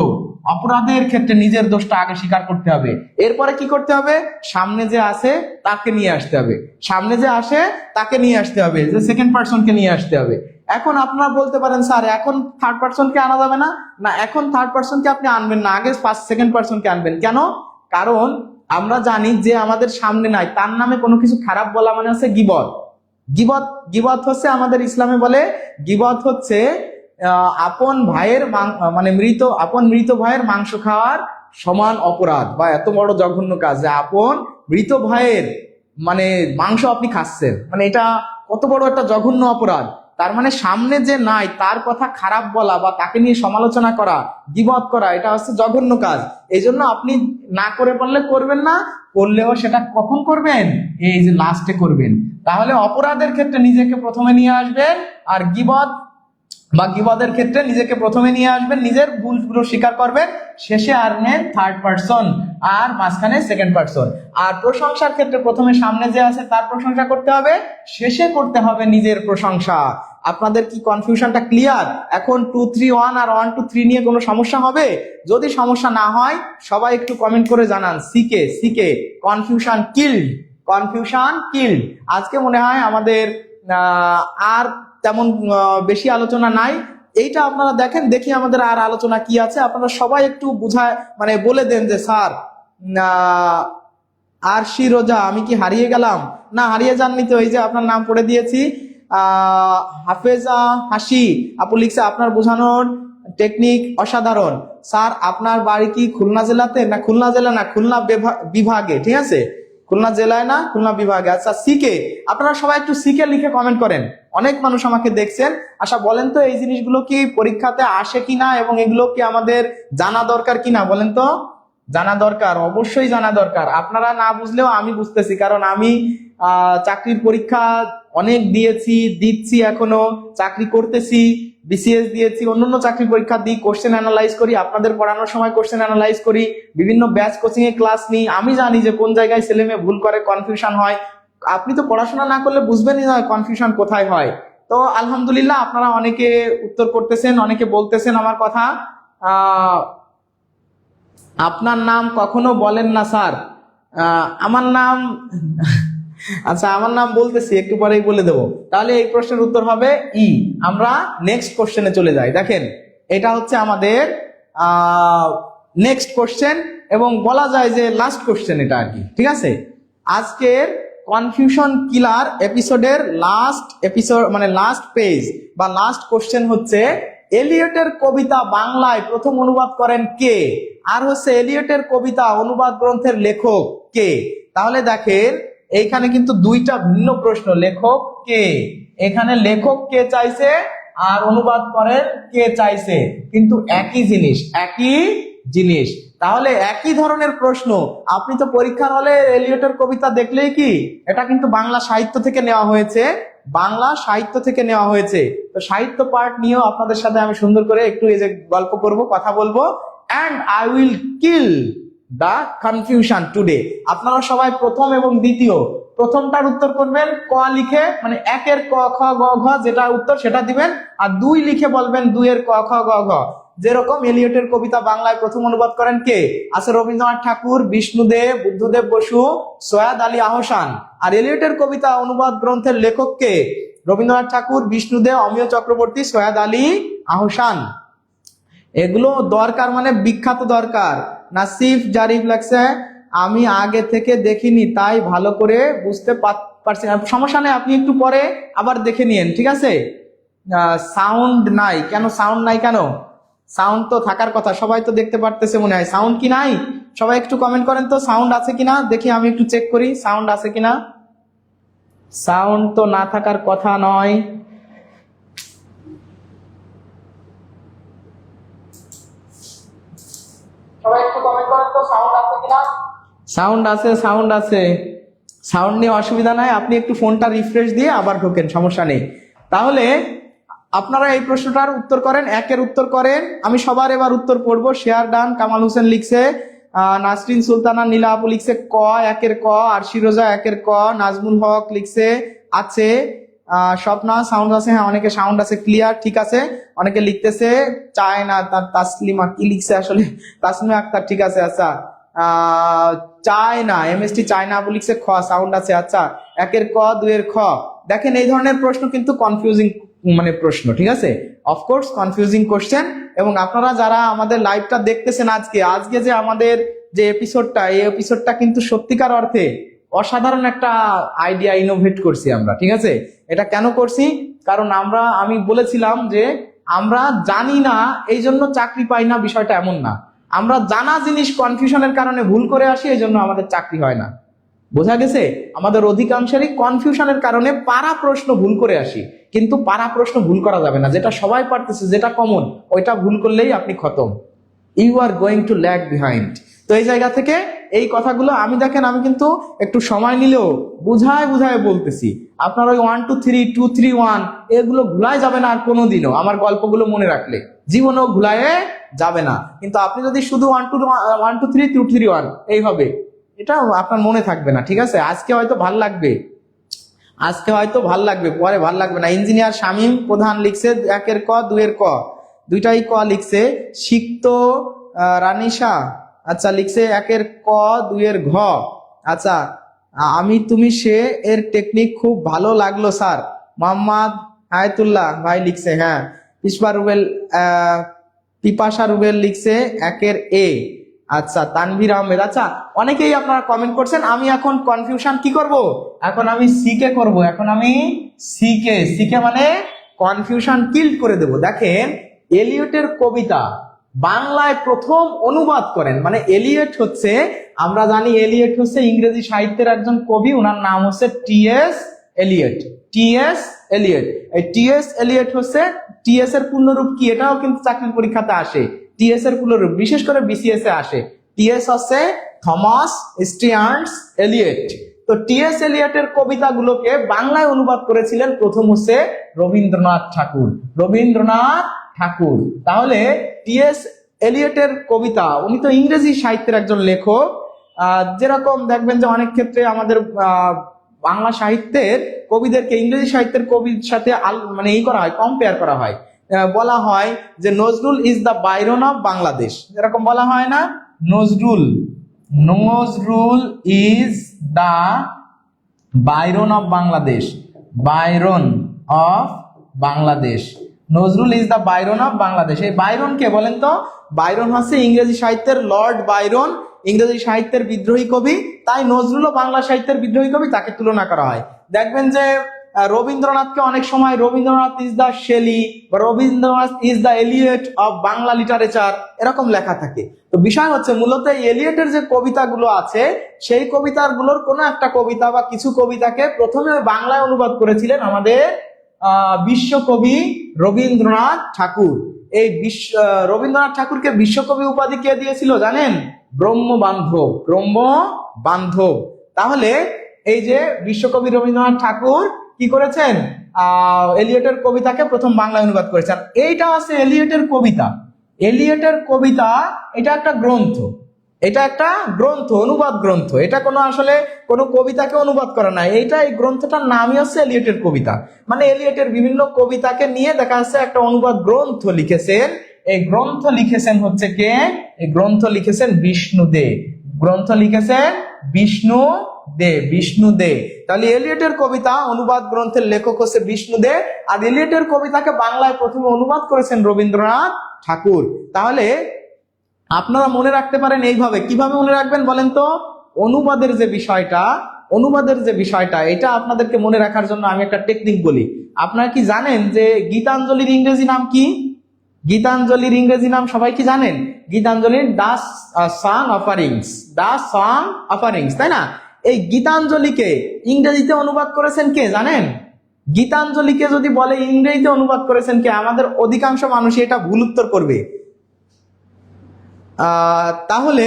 অপরাধের ক্ষেত্রে নিজের দোষটা আগে স্বীকার করতে হবে। এরপরে কি করতে হবে, সামনে যে আসে তাকে নিয়ে আসতে হবে, সামনে যে আসে তাকে নিয়ে আসতে হবে, যে সেকেন্ড পারসনকে নিয়ে আসতে হবে। এখন আপনারা বলতে পারেন স্যার এখন থার্ড পারসনকে আনা যাবে না, না এখন থার্ড পারসনকে আপনি আনবেন না, আগে সেকেন্ড পারসনকে আনবেন। কেন? কারণ আমরা জানি যে আমাদের সামনে নাই তার নামে কোনো কিছু খারাপ বলা মানে হচ্ছে গীবত। গীবত হচ্ছে আমাদের ইসলামে বলে, গীবত হচ্ছে আপন ভাইয়ের মানে মৃত ভাইয়ের মাংস খাওয়ার সমান অপরাধ বা এত বড় জঘন্য কাজ, যে আপন মৃত ভাইয়ের মানে মাংস আপনি খাচ্ছেন, মানে এটা কত বড় একটা জঘন্য অপরাধ। তার মানে সামনে যে নাই তার কথা খারাপ বলা বা তাকে নিয়ে সমালোচনা করা, গীবত করা, এটা হচ্ছে জঘন্য কাজ। এই জন্য আপনি না করে পারলে করবেন না, করলেও সেটা কখন করবেন, এই যে লাস্টে করবেন। তাহলে অপরাধের ক্ষেত্রে নিজেকে প্রথমে নিয়ে আসবেন, আর গীবতের ক্ষেত্রে নিজেকে প্রথমে নিয়ে আসবেন, নিজের ভুলগুলো স্বীকার করবেন, শেষে আনবেন থার্ড পারসন, আর মাঝখানে সেকেন্ড পারসন। আর প্রশংসার ক্ষেত্রে প্রথমে সামনে যে আছে তার প্রশংসা করতে হবে, শেষে করতে হবে নিজের প্রশংসা। আপনাদের কি কনফিউশনটা ক্লিয়ার? এখন 2, 3, 1 আর 1, 2, 3 নিয়ে কোনো সমস্যা হবে? যদি সমস্যা না হয় সবাই একটু কমেন্ট করে জানান সিকে কনফিউশন কিল্ড। আজকে মনে হয় আমাদের আর তেমন বেশি আলোচনা নাই। এইটা আপনারা দেখেন, দেখি আমাদের আর আলোচনা কি আছে। আপনারা সবাই একটু বুঝায় মানে বলে দেন যে স্যার আরশি রোজা আমি কি হারিয়ে গেলাম? না, হারিয়ে যাননি তো, এই যে আপনার নাম পড়ে দিয়েছি। হাফেজা হাসি আপু লিখছে আপনার বোঝানোর টেকনিক অসাধারণ স্যার। আপনার বাড়ি কি খুলনা জেলাতে? না, খুলনা জেলা না, খুলনা বিভাগে, ঠিক আছে, খুলনা জেলায় না, খুলনা বিভাগে। আচ্ছা, সিকে, আপনারা সবাই একটু সিকে লিখে কমেন্ট করেন। অনেক মানুষ আমাকে দেখছেন। আচ্ছা বলেন তো, এই জিনিসগুলো কি পরীক্ষাতে আসে কিনা এবং এগুলো কি আমাদের জানা দরকার কিনা? বলেন তো। জানা দরকার, অবশ্যই জানা দরকার। আপনারা না বুঝলেও আমি বুঝতেছি, কারণ আমি চাকরির পরীক্ষা অনেক দিয়েছি, দিচ্ছি, এখনো চাকরি করতেছি, বিসিএস দিয়েছি, অন্যান্য চাকরি পরীক্ষা দিই, কোশ্চেন অ্যানালাইজ করি, আপনাদের পড়ানোর সময় কোশ্চেন অ্যানালাইজ করি, বিভিন্ন ব্যাচ কোচিং এ ক্লাস নিই। আমি জানি যে কোন জায়গায় ছেলে মেয়ে ভুল করে, কনফিউশন হয়। আপনি তো পড়াশোনা না করলে বুঝবেনই না কনফিউশন কোথায় হয়। তো আলহামদুলিল্লাহ আপনারা অনেকে উত্তর করতেছেন, অনেকে বলতেছেন আমার কথা। আপনার নাম কখনো বলেন না স্যার। আমার নাম আচ্ছা, আমার নাম বলতেছি, একটু পরেই বলে দেবো। তাহলে এই প্রশ্নের উত্তর হবে ই। আমরা নেক্সট কোশ্চেনে চলে যাই। দেখেন, এটা হচ্ছে আমাদের নেক্সট কোশ্চেন এবং বলা যায় যে লাস্ট কোশ্চেন এটা আর কি, ঠিক আছে। আজকের কনফিউশন কিলার এপিসোডের লাস্ট এপিসোড মানে লাস্ট পেজ বা লাস্ট কোশ্চেন হচ্ছে এলিয়টের কবিতা বাংলায় প্রথম অনুবাদ করেন কে? আর হচ্ছে এলিয়টের কবিতা অনুবাদ গ্রন্থের লেখক কে? তাহলে দেখেন, এইখানে কিন্তু দুইটা ভিন্ন প্রশ্ন। লেখক কে, এখানে লেখক কে চাইছে আর অনুবাদ করেন কে চাইছে, কিন্তু একই জিনিস, একই জিনিস। তাহলে একই ধরনের প্রশ্ন। আপনি তো পরীক্ষার হলে এলিয়টের কবিতা দেখলেই কি, এটা কিন্তু বাংলা সাহিত্য থেকে নেওয়া হয়েছে, বাংলা সাহিত্য থেকে নেওয়া হয়েছে। তো সাহিত্য পার্ট নিয়েও আপনাদের সাথে আমি সুন্দর করে একটু এই যে গল্প করব, কথা বলবো, and I will kill the confusion today. আপনারা সবাই প্রথম এবং দ্বিতীয়, প্রথমটার উত্তর করবেন ক লিখে, মানে একের ক খ গ ঘ যেটা উত্তর সেটা দিবেন, আর দুই লিখে বলবেন দুইয়ের ক খ গ ঘ। যেরকম এলিয়টের কবিতা বাংলায় প্রথম অনুবাদ করেন কে? আছে রবীন্দ্রনাথ ঠাকুর, বিষ্ণুদেব, বুদ্ধদেব বসু, সৈয়দ আলী আহসান। আর এলিয়টের কবিতা অনুবাদ গ্রন্থের লেখক কে? রবীন্দ্রনাথ ঠাকুর, বিষ্ণুদেব, অমিয় চক্রবর্তী, সৈয়দ আলী আহসান। এগুলো দরকার, মানে বিখ্যাত দরকার। নাসিফ জারিফ লাগছে আমি আগে থেকে দেখিনি তাই ভালো করে বুঝতে পারছি না। সমস্যা নেই, আপনি একটু পরে আবার দেখে নিন, ঠিক আছে। সাউন্ড নাই কেন? সাউন্ড নাই কেন? সাউন্ড তো থাকার কথা, সবাই তো দেখতে পারতেছে মনে হয়। সাউন্ড কি নাই? সবাই একটু কমেন্ট করেন তো, সাউন্ড আছে কিনা দেখি, আমি একটু চেক করি সাউন্ড আছে কিনা। সাউন্ড তো না থাকার কথা নয়। সবাই একটু কমেন্ট করেন তো, সাউন্ড আছে কিনা। সাউন্ড আছে, সাউন্ড আছে, সাউন্ড নিয়ে অসুবিধা নাই। আপনি একটু ফোনটা রিফ্রেশ দিয়ে আবার ঢোকেন, সমস্যা নেই। তাহলে আপনারা এই প্রশ্নটার উত্তর করেন, একের উত্তর করেন। আমি সবার এবার উত্তর পড়বো। শেয়ার ডান কামাল হোসেন লিখছে, নাসরিন সুলতানা নীলা আপু লিখছে ক, একের ক। আরশি রোজা একের ক। নাজমুল হক লিখছে আছে। স্বপ্না সাউন্ড আছে, হ্যাঁ অনেকে সাউন্ড আছে, ক্লিয়ার, ঠিক আছে। অনেকে লিখতেছে চায় না, তার তাসলিমা কি লিখছে আসলে, তাসলিমা আক্তার, ঠিক আছে। আচ্ছা, চায় না, এমএসটি চায় না আপু লিখছে খ, সাউন্ড আছে। আচ্ছা, একের ক, দুইয়ের খ। দেখেন, এই ধরনের প্রশ্ন কিন্তু কনফিউজিং মানে প্রশ্ন, ঠিক আছে, অফকোর্স কনফিউজিং কোশ্চেন। এবং আপনারা যারা আমাদের লাইভটা দেখতেছেন আজকে, আজকে যে আমাদের যে এপিসোডটা, এই এপিসোডটা কিন্তু সত্যিকার অর্থে অসাধারণ একটা আইডিয়া ইনোভেট করছি আমরা, ঠিক আছে। এটা কেন করছি? কারণ আমি বলেছিলাম যে আমরা জানি না এই জন্য চাকরি পাই না, বিষয়টা এমন না। আমরা জানা জিনিস কনফিউশনের কারণে ভুল করে আসি, এই জন্য আমাদের চাকরি হয় না। বোঝা গেছে? আমাদের অধিকাংশেরই কনফিউশনের কারণে পারা প্রশ্ন ভুল করে আসি, কিন্তু পারা প্রশ্ন ভুল করা যাবে না। যেটা সবাই পারতেছে, যেটা কমন, ওইটা ভুল করলেই আপনি খতম। You are going to lag behind. তো এই জায়গা থেকে এই কথাগুলো আমি দেখেন, আমি কিন্তু একটু সময় নিলেও বুঝায় বুঝায় বলতেছি। আপনার ওই 1 2 3 2 3 1 এগুলো ভুলাই যাবে না আর কোনোদিনও। আমার গল্পগুলো মনে রাখলে জীবনেও ভুলায়ে যাবে না। কিন্তু আপনি যদি শুধু 1 2 3 2 3 1 এইভাবে, এটা আপনার মনে থাকবে না, ঠিক আছে। আজকে হয়তো ভাল লাগবে, আজকে হয়তো ভাল লাগবে, পরে ভাল লাগবে না। ইঞ্জিনিয়ার শামীম প্রধান লিখছে একের ক, দুইয়ের ক, দুইটাই ক লিখছে। সিক্ত রানিশা আচ্ছা লিখছে একের ক, দুইয়ের ঘ। আচ্ছা, আমি তুমি সে এর টেকনিক খুব ভালো লাগলো স্যার। মোহাম্মদ আয়াতুল্লাহ ভাই লিখছে, হ্যাঁ। পিপাসা রুবেল লিখছে 1 এ। আচ্ছা, তানভীর আহমেদ, আচ্ছা অনেকেই আপনারা কমেন্ট করছেন। আমি এখন কনফিউশন কি করব, এখন আমি সিকে করব, এখন আমি সিকে মানে কনফিউশন কিল করে দেব। দেখেন, এলিয়টের কবিতা বাংলায় প্রথম অনুবাদ করেন, মানে এলিয়ট হচ্ছে, আমরা জানি এলিয়ট হচ্ছে ইংরেজি সাহিত্যের একজন কবি, ওনার নাম হচ্ছে টিএস এলিয়ট। টিএস এলিয়ট, এই টিএস এলিয়ট হচ্ছে, টিএস এর পূর্ণরূপ কি এটাও কিন্তু চাকরির পরীক্ষাতে আসে। টিএস এর পূর্ণরূপ বিশেষ করে বিসিএস এ আসে। টিএস হচ্ছে থমাস স্টিয়ার্নস এলিয়ট। তো টিএস এলিয়টের কবিতাগুলোকে বাংলায় অনুবাদ করেছিলেন প্রথম হচ্ছে রবীন্দ্রনাথ ঠাকুর। রবীন্দ্রনাথ ঠাকুর, তাহলে টিএস এলিয়টের কবিতা, উনি তো ইংরেজি সাহিত্যের একজন লেখক। যেরকম দেখবেন যে অনেক ক্ষেত্রে আমাদের বাংলা সাহিত্যের কবিদেরকে ইংরেজি সাহিত্যের কবির সাথে মানে করা হয়, কম্পেয়ার করা হয়। বলা হয় যে Nazrul is the Byron of Bangladesh, এরকম বলা হয় না? Nazrul is the Byron of Bangladesh, Byron of Bangladesh, Nazrul is the Byron of Bangladesh. এই বাইরন কে বলেন তো? বাইরন হচ্ছে ইংরেজি সাহিত্যের লর্ড বাইরন, ইংরেজি সাহিত্যের বিদ্রোহী কবি, তাই নজরুলও বাংলা সাহিত্যের বিদ্রোহী কবি, তাকে তুলনা করা হয়। দেখবেন যে রবীন্দ্রনাথকে অনেক সময় রবীন্দ্রনাথ ইজ দ্য শেলি বা Rabindranath is the Eliot of Bangla literature, এরকম লেখা থাকে। তো বিষয় হচ্ছে মূলত এলিয়টের যে কবিতাগুলো আছে, সেই কবিতাগুলোর কোনো একটা কবিতা বা কিছু কবিতাকে প্রথমে বাংলায় অনুবাদ করেছিলেন আমাদের বিশ্বকবি রবীন্দ্রনাথ ঠাকুর। এই রবীন্দ্রনাথ ঠাকুরকে বিশ্বকবি উপাধি কে দিয়েছিল জানেন? ব্রহ্মবান্ধব, ব্রহ্মবান্ধব। তাহলে এই যে বিশ্বকবি রবীন্দ্রনাথ ঠাকুর কি করেছেন? এলিয়টের কবিতাকে প্রথম বাংলায় অনুবাদ করেছেন। এইটা আছে এলিয়টের কবিতা। এলিয়টের কবিতা এটা একটা গ্রন্থ, এটা একটা গ্রন্থ, অনুবাদ গ্রন্থ। এটা কোনো আসলে কোনো কবিতাকে অনুবাদ করা নাই, এইটা এই গ্রন্থটার নামই হচ্ছে এলিয়টের কবিতা। মানে এলিয়টের বিভিন্ন কবিতাকে নিয়ে দেখা যাচ্ছে একটা অনুবাদ গ্রন্থ লিখেছেন। এই গ্রন্থ লিখেছেন হচ্ছে কে? এই গ্রন্থ লিখেছেন বিষ্ণু দে। গ্রন্থ লিখেছেন বিষ্ণু দে। তাহলে এলিয়টের কবিতা অনুবাদ গ্রন্থের লেখক হচ্ছে বিষ্ণু দে, আর এলিয়টের কবিতাকে বাংলায় প্রথমে অনুবাদ করেছেন রবীন্দ্রনাথ ঠাকুর। তাহলে আপনারা মনে রাখতে পারেন এইভাবে। কিভাবে মনে রাখবেন বলেন তো? অনুবাদের যে বিষয়টা এটা আপনাদেরকে মনে রাখার জন্য আমি একটা টেকনিক বলি। আপনারা কি জানেন যে গীতাঞ্জলির ইংরেজি নাম কি? গীতাঞ্জলির ইংরেজি নাম সবাই কি জানেন? গীতাঞ্জলির দ্য সং অফারিংস, তাই না? এই গীতাঞ্জলিকে ইংরেজিতে অনুবাদ করেছেন কে জানেন? গীতাঞ্জলিকে যদি বলে ইংরেজিতে অনুবাদ করেছেন কে, আমাদের অধিকাংশ মানুষই এটা ভুল উত্তর করবে। তাহলে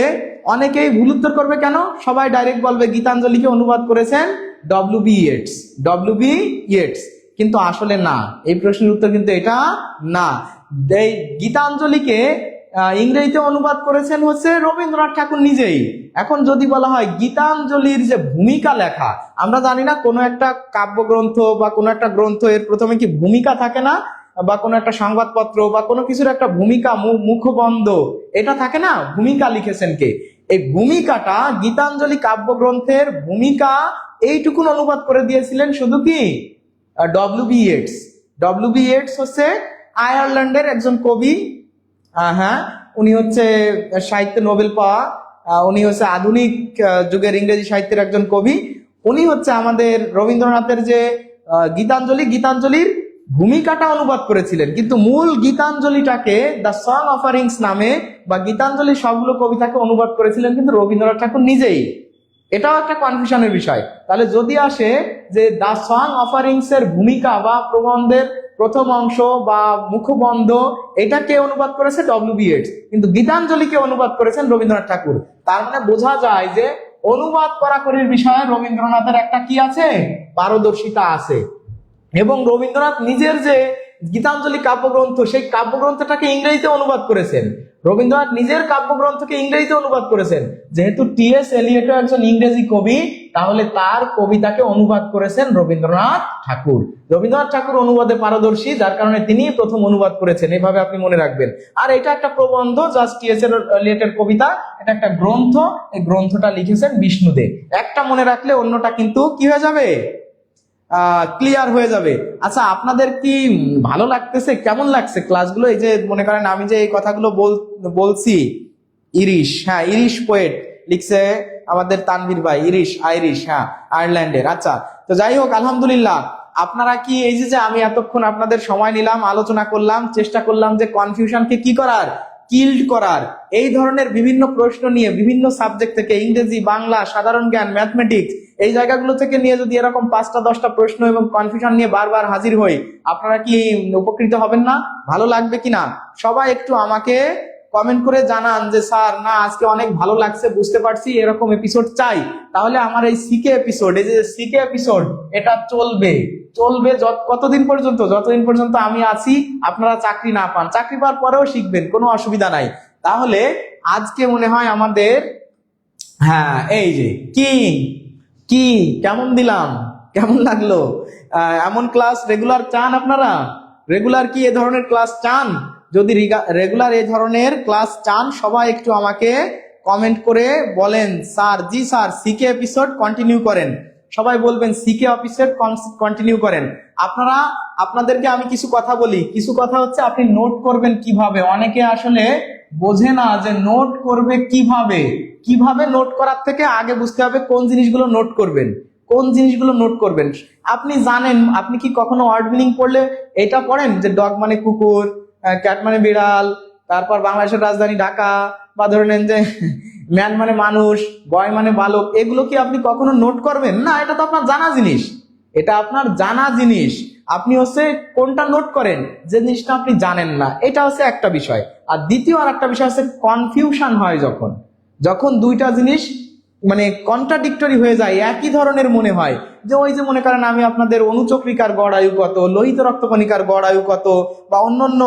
অনেকেই ভুল উত্তর করবে কেন? সবাই ডাইরেক্ট বলবে গীতাঞ্জলিকে অনুবাদ করেছেন ডব্লিউ.বি. ইয়েটস। কিন্তু আসলে না, এই প্রশ্নের উত্তর কিন্তু এটা না। এই গীতাঞ্জলিকে ইংরেজিতে অনুবাদ করেছেন হচ্ছে রবীন্দ্রনাথ ঠাকুর নিজেই। এখন যদি বলা হয় গীতাঞ্জলির যে ভূমিকা লেখা, আমরা জানি না কোনো একটা কাব্যগ্রন্থ বা কোনো একটা গ্রন্থ এর প্রথমে কি ভূমিকা থাকে না? বা কোনো একটা সংবাদপত্র বা কোনো কিছুর একটা ভূমিকা, মুখবন্ধ, এটা থাকে না? ভূমিকা লিখেছেন কে? এই ভূমিকাটা গীতাঞ্জলি কাব্যগ্রন্থের ভূমিকা এইটুকুন অনুবাদ করে দিয়েছিলেন শুধু কি ডব্লিউ.বি. ইয়েটস হচ্ছে আয়ারল্যান্ডের একজন কবি। হ্যাঁ, উনি হচ্ছে সাহিত্যে নোবেল পাওয়া, উনি হচ্ছে আধুনিক যুগের ইংরেজি সাহিত্যের একজন কবি। উনি হচ্ছে আমাদের রবীন্দ্রনাথের যে গীতাঞ্জলির ভূমিকাটা অনুবাদ করেছিলেন, কিন্তু মূল গীতাঞ্জলিটাকে দ্য সং অফারিংস নামে বা গীতাঞ্জলির সবগুলো কবিতাকে অনুবাদ করেছিলেন কিন্তু রবীন্দ্রনাথ ঠাকুর নিজেই। এটাও একটা কনফিউশনের বিষয়। তাহলে যদি আসে যে দ্য সং অফারিংস এর ভূমিকা বা প্রবন্ধের প্রথম অংশ বা মুখবন্ধ, এটা কে অনুবাদ করেছে? ডব্লিউ.বি. ইয়েটস। কিন্তু গীতাঞ্জলিকে অনুবাদ করেছেন রবীন্দ্রনাথ ঠাকুর। তার মানে বোঝা যায় যে অনুবাদ করাকরির বিষয়ে রবীন্দ্রনাথের একটা কি আছে? পারদর্শিতা আছে। এবং রবীন্দ্রনাথ নিজের যে গীতাঞ্জলি কাব্যগ্রন্থ, সেই কাব্যগ্রন্থটাকে ইংরেজিতে অনুবাদ করেছেন। রবীন্দ্রনাথ নিজের কাব্যগ্রন্থকে ইংরেজিতে অনুবাদ করেছেন। যেহেতু টি.এস. এলিয়ট একজন ইংরেজি কবি, তাহলে তার কবিতাকে অনুবাদ করেছেন রবীন্দ্রনাথ ঠাকুর। রবীন্দ্রনাথ ঠাকুর অনুবাদে পারদর্শী, যার কারণে তিনি প্রথম অনুবাদ করেছেন। এভাবে আপনি মনে রাখবেন। আর এটা একটা প্রবন্ধ, জাস্ট টি.এস. এলিয়টের কবিতা, এটা একটা গ্রন্থ। এই গ্রন্থটা লিখেছেন বিষ্ণু দে। একটা মনে রাখলে অন্যটা কিন্তু কি হয়ে যাবে? ক্লিয়ার হয়ে যাবে। আচ্ছা, আপনাদের কি ভালো লাগতেছে? কেমন লাগছে ক্লাসগুলো? এই যে মনে করেন আমি যে এই কথাগুলো বলছি, ইরিশ, হ্যাঁ ইরিশ পোয়েট লিখছে আমাদের তানভীর ভাই, ইরিশ আইরিশ, হ্যাঁ আয়ারল্যান্ডের। আচ্ছা, তো যাই হোক আলহামদুলিল্লাহ, আপনারা কি এই যে আমি এতক্ষণ আপনাদের সময় নিলাম, আলোচনা করলাম, চেষ্টা করলাম যে কনফিউশনকে কি করার, কিল্ড করার, এই ধরনের বিভিন্ন প্রশ্ন নিয়ে বিভিন্ন সাবজেক্ট থেকে, ইংরেজি, বাংলা, সাধারণ জ্ঞান, ম্যাথমেটিক্স, এই জায়গাগুলো থেকে নিয়ে যদি এরকম 5টা-10টা প্রশ্ন এবং কনফিউশন নিয়ে বারবার হাজির হই, আপনারা কি উপকৃত হবেন না? ভালো লাগবে কিনা? সবাই একটু আমাকে কমেন্ট করে জানান যে স্যার না আজকে অনেক ভালো লাগছে, বুঝতে পারছি, এরকম এপিসোড চাই। তাহলে আমার এই সিকে এপিসোড, এই যে সিকে এপিসোড, এটা চলবে চলবে কতদিন পর্যন্ত? যতদিন পর্যন্ত আমি আছি, আপনারা চাকরি না পান। চাকরি পাওয়ার পরেও শিখবেন, কোনো অসুবিধা নাই। তাহলে আজকে মনে হয় আমাদের, হ্যাঁ এই যে কি কেমন দিলাম, কেমন লাগলো? এমন ক্লাস রেগুলার চান আপনারা? রেগুলার কি এ ধরনের ক্লাস চান? যদি রেগুলার এই ধরনের ক্লাস চান, সবাই একটু আমাকে কমেন্ট করে বলেন স্যার, জি স্যার সিকে এপিসোড কন্টিনিউ করেন। সবাই বলবেন সিকে এপিসোড কন্টিনিউ করেন। আপনারা, আপনাদেরকে আমি কিছু কথা বলি। কিছু কথা হচ্ছে আপনি নোট করবেন কিভাবে। অনেকে আসলে বোঝে না যে নোট করবে কিভাবে। কিভাবে নোট করার থেকে আগে বুঝতে হবে কোন জিনিসগুলো নোট করবেন, কোন জিনিসগুলো নোট করবেন। আপনি জানেন, আপনি কি কখনো ওয়ার্ড মিনিং পড়লে এটা পড়েন যে ডগ মানে কুকুর, ক্যাট মানে বিড়াল, তারপর বাংলাদেশের রাজধানী ঢাকা, বা ধরে নেন যে ম্যান মানে মানুষ, বয় মানে বালক, এগুলো কি আপনি কখনো নোট করবেন? না, এটা তো আপনার জানা জিনিস, এটা আপনার জানা জিনিস। আপনি হচ্ছে কোনটা নোট করেন? যে জিনিসটা আপনি জানেন না, এটা হচ্ছে একটা বিষয়। আর দ্বিতীয় আর একটা বিষয় হচ্ছে কনফিউশন হয় যখন, যখন দুইটা জিনিস মানে কন্ট্রাডিক্টরি হয়ে যায়, একই ধরনের মনে হয়। যে ওই যে মনে করেন আমি আপনাদের অনুচক্রিকার গড় আয়ু কত, লোহিত রক্তকণিকার গড় আয়ু কত, বা অন্যান্য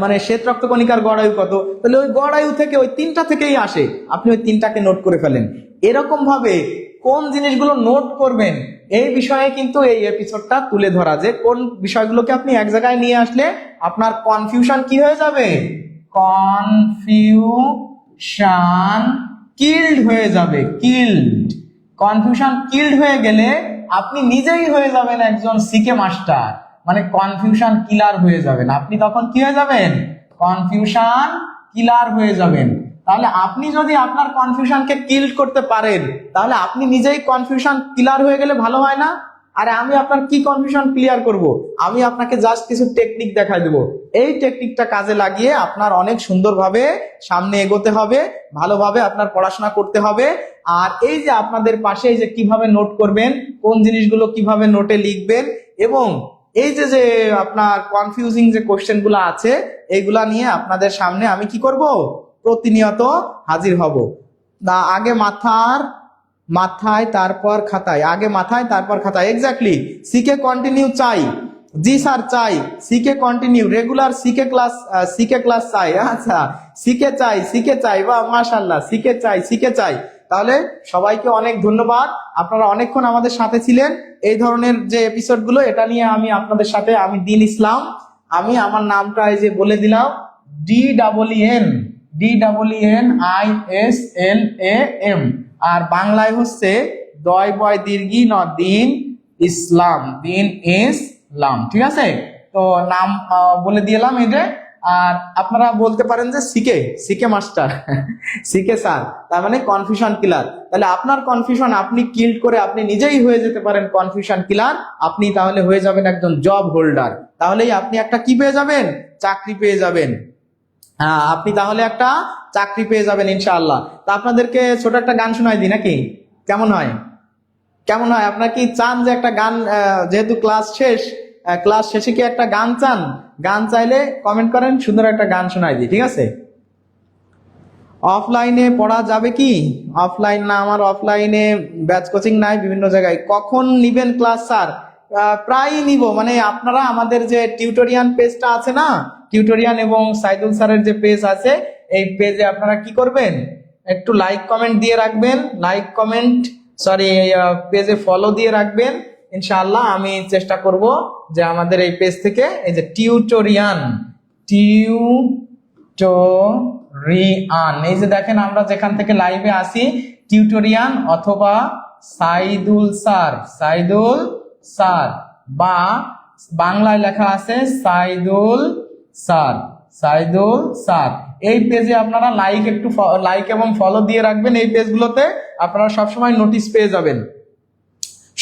মানে শ্বেত রক্তকণিকার গড় আয়ু কত, তাহলে ওই গড় আয়ু থেকে ওই 3টা থেকেই আসে, আপনি ওই 3টাকে নোট করে ফেলেন। এরকম ভাবে কোন জিনিসগুলো নোট করবেন, এই বিষয়ে কিন্তু এই এপিসোডটা তুলে ধরা, যে কোন বিষয়গুলোকে আপনি এক জায়গায় নিয়ে আসলে আপনার কনফিউশন কি হয়ে যাবে, কনফিউশন কিল্ড হয়ে যাবে। কিল্ড, কনফিউশন কিল্ড হয়ে গেলে আপনি নিজেই হয়ে যাবেন একজন সিকে মাস্টার, মানে কনফিউশন কিলার হয়ে যাবেন। আপনি তখন কি হয়ে যাবেন? কনফিউশন কিলার হয়ে যাবেন। তাহলে আপনি যদি আপনার কনফিউশনকে কিল করতে পারেন, তাহলে আপনি নিজেই কনফিউশন কিলার হয়ে গেলে ভালো হয় না? আরে আমি আপনার কি কনফিউশন ক্লিয়ার করব? আমি আপনাকে জাস্ট কিছু টেকনিক দেখাই দেবো। এই টেকনিকটা কাজে লাগিয়ে আপনার অনেক সুন্দরভাবে সামনে এগোতে হবে, ভালোভাবে আপনার পড়াশোনা করতে হবে। আর এই যে আপনাদের পাশে এই যে কিভাবে নোট করবেন, কোন জিনিসগুলো কিভাবে নোটে লিখবেন, এবং এই যে যে আপনার কনফিউজিং যে কোশ্চেন গুলো আছে, এইগুলা নিয়ে আপনাদের সামনে আমি কি করব, প্রতিনিয়ত হাজির হব। না, আগে মাথায় তারপর খাতায়, আগে মাথায় তারপর খাতায়। এক্স্যাক্টলি, সিকে কন্টিনিউ চাই। জি স্যার চাই, সিকে কন্টিনিউ, রেগুলার সিকে ক্লাস চাই। আচ্ছা, সিকে চাই, বা মাশাআল্লাহ, সিকে চাই। তাহলে সবাইকে অনেক ধন্যবাদ, আপনারা অনেকক্ষণ আমাদের সাথে ছিলেন। এই ধরনের যে এপিসোড গুলো, এটা নিয়ে আমি আপনাদের সাথে, আমি দিন ইসলাম, আমি আমার নামটা এই যে বলে দিলাম, DEENISLAM, আর বাংলায় হচ্ছে দয় বয় দীর্ঘি ন দিন ইসলাম, দিন ইসলাম। ঠিক আছে, তো নাম বলে দিলাম এই যে। আর আপনারা বলতে পারেন যে সিকে মাস্টার, সিকে স্যার, তার মানে কনফিউশন কিলার। তাহলে আপনার কনফিউশন আপনি কিল্ড করে আপনি নিজেই হয়ে যেতে পারেন কনফিউশন কিলার। আপনি তাহলে হয়ে যাবেন একজন জব হোল্ডার। তাহলেই আপনি একটা কি পেয়ে যাবেন, চাকরি পেয়ে যাবেন। হ্যাঁ, আপনি তাহলে একটা চাকরি পেয়ে যাবেন ইনশাআল্লাহ। তা আপনাদেরকে ছোট একটা গান শোনাই দিই নাকি? কেমন হয়? কেমন হয়? আপনার কি চান যে একটা গান, যেহেতু ক্লাস শেষে কি একটা গান চান? গান চাইলে কমেন্ট করেন, সুন্দর একটা গান শোনাই দিই, ঠিক আছে? অফলাইনে পড়া যাবে কি? অফলাইন না, আমার অফলাইনে ব্যাচ কোচিং নাই বিভিন্ন জায়গায়। কখন নিবেন ক্লাস স্যার? প্রায়ই নিব, মানে আপনারা আমাদের যে টিউটোরিয়াল পেজটা আছে না, টিউটোরিয়াল এবং সাইদুল স্যারের যে পেজ আছে, এই পেজে আপনারা কি করবেন, একটু লাইক কমেন্ট দিয়ে রাখবেন, পেজে ফলো দিয়ে রাখবেন। ইনশাআল্লাহ আমি চেষ্টা করব যে আমাদের এই পেজ থেকে এই যে টিউটোরিয়াল, এই যে দেখেন আমরা যেখান থেকে লাইভে আসি, টিউটোরিয়াল অথবা সাইদুল স্যার, সাইদুল স্যার, বা বাংলায় লেখা আছে সাইদুল স্যার, সাইদুল স্যার। এই পেজে আপনারা লাইক এবং ফলো দিয়ে রাখবেন। এই পেজগুলোতে আপনারা সবসময় নোটিশ পেয়ে যাবেন,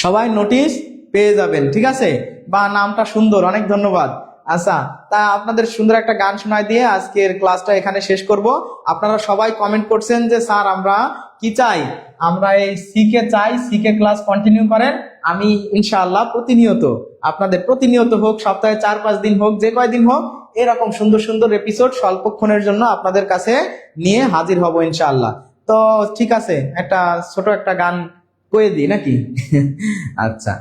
সবাই নোটিশ পেয়ে যাবেন, ঠিক আছে? বা নামটা সুন্দর, অনেক ধন্যবাদ। আচ্ছা, তা আপনাদের সুন্দর একটা গান শোনায় দিয়ে আজকের ক্লাসটা এখানে শেষ করব। আপনারা সবাই কমেন্ট করছেন যে স্যার আমরা কি চাই, আমরা এই সিকে চাই, সিকে ক্লাস কন্টিনিউ করেন। আমি ইনশাআল্লাহ প্রতিনিয়ত হোক, সপ্তাহে 4-5 দিন হোক, যে কয়দিন হোক, এরকম সুন্দর সুন্দর এপিসোড স্বল্পক্ষণের জন্য আপনাদের কাছে নিয়ে হাজির হব ইনশাআল্লাহ। তো ঠিক আছে, একটা ছোট একটা গান কয়ে দিই নাকি? আচ্ছা।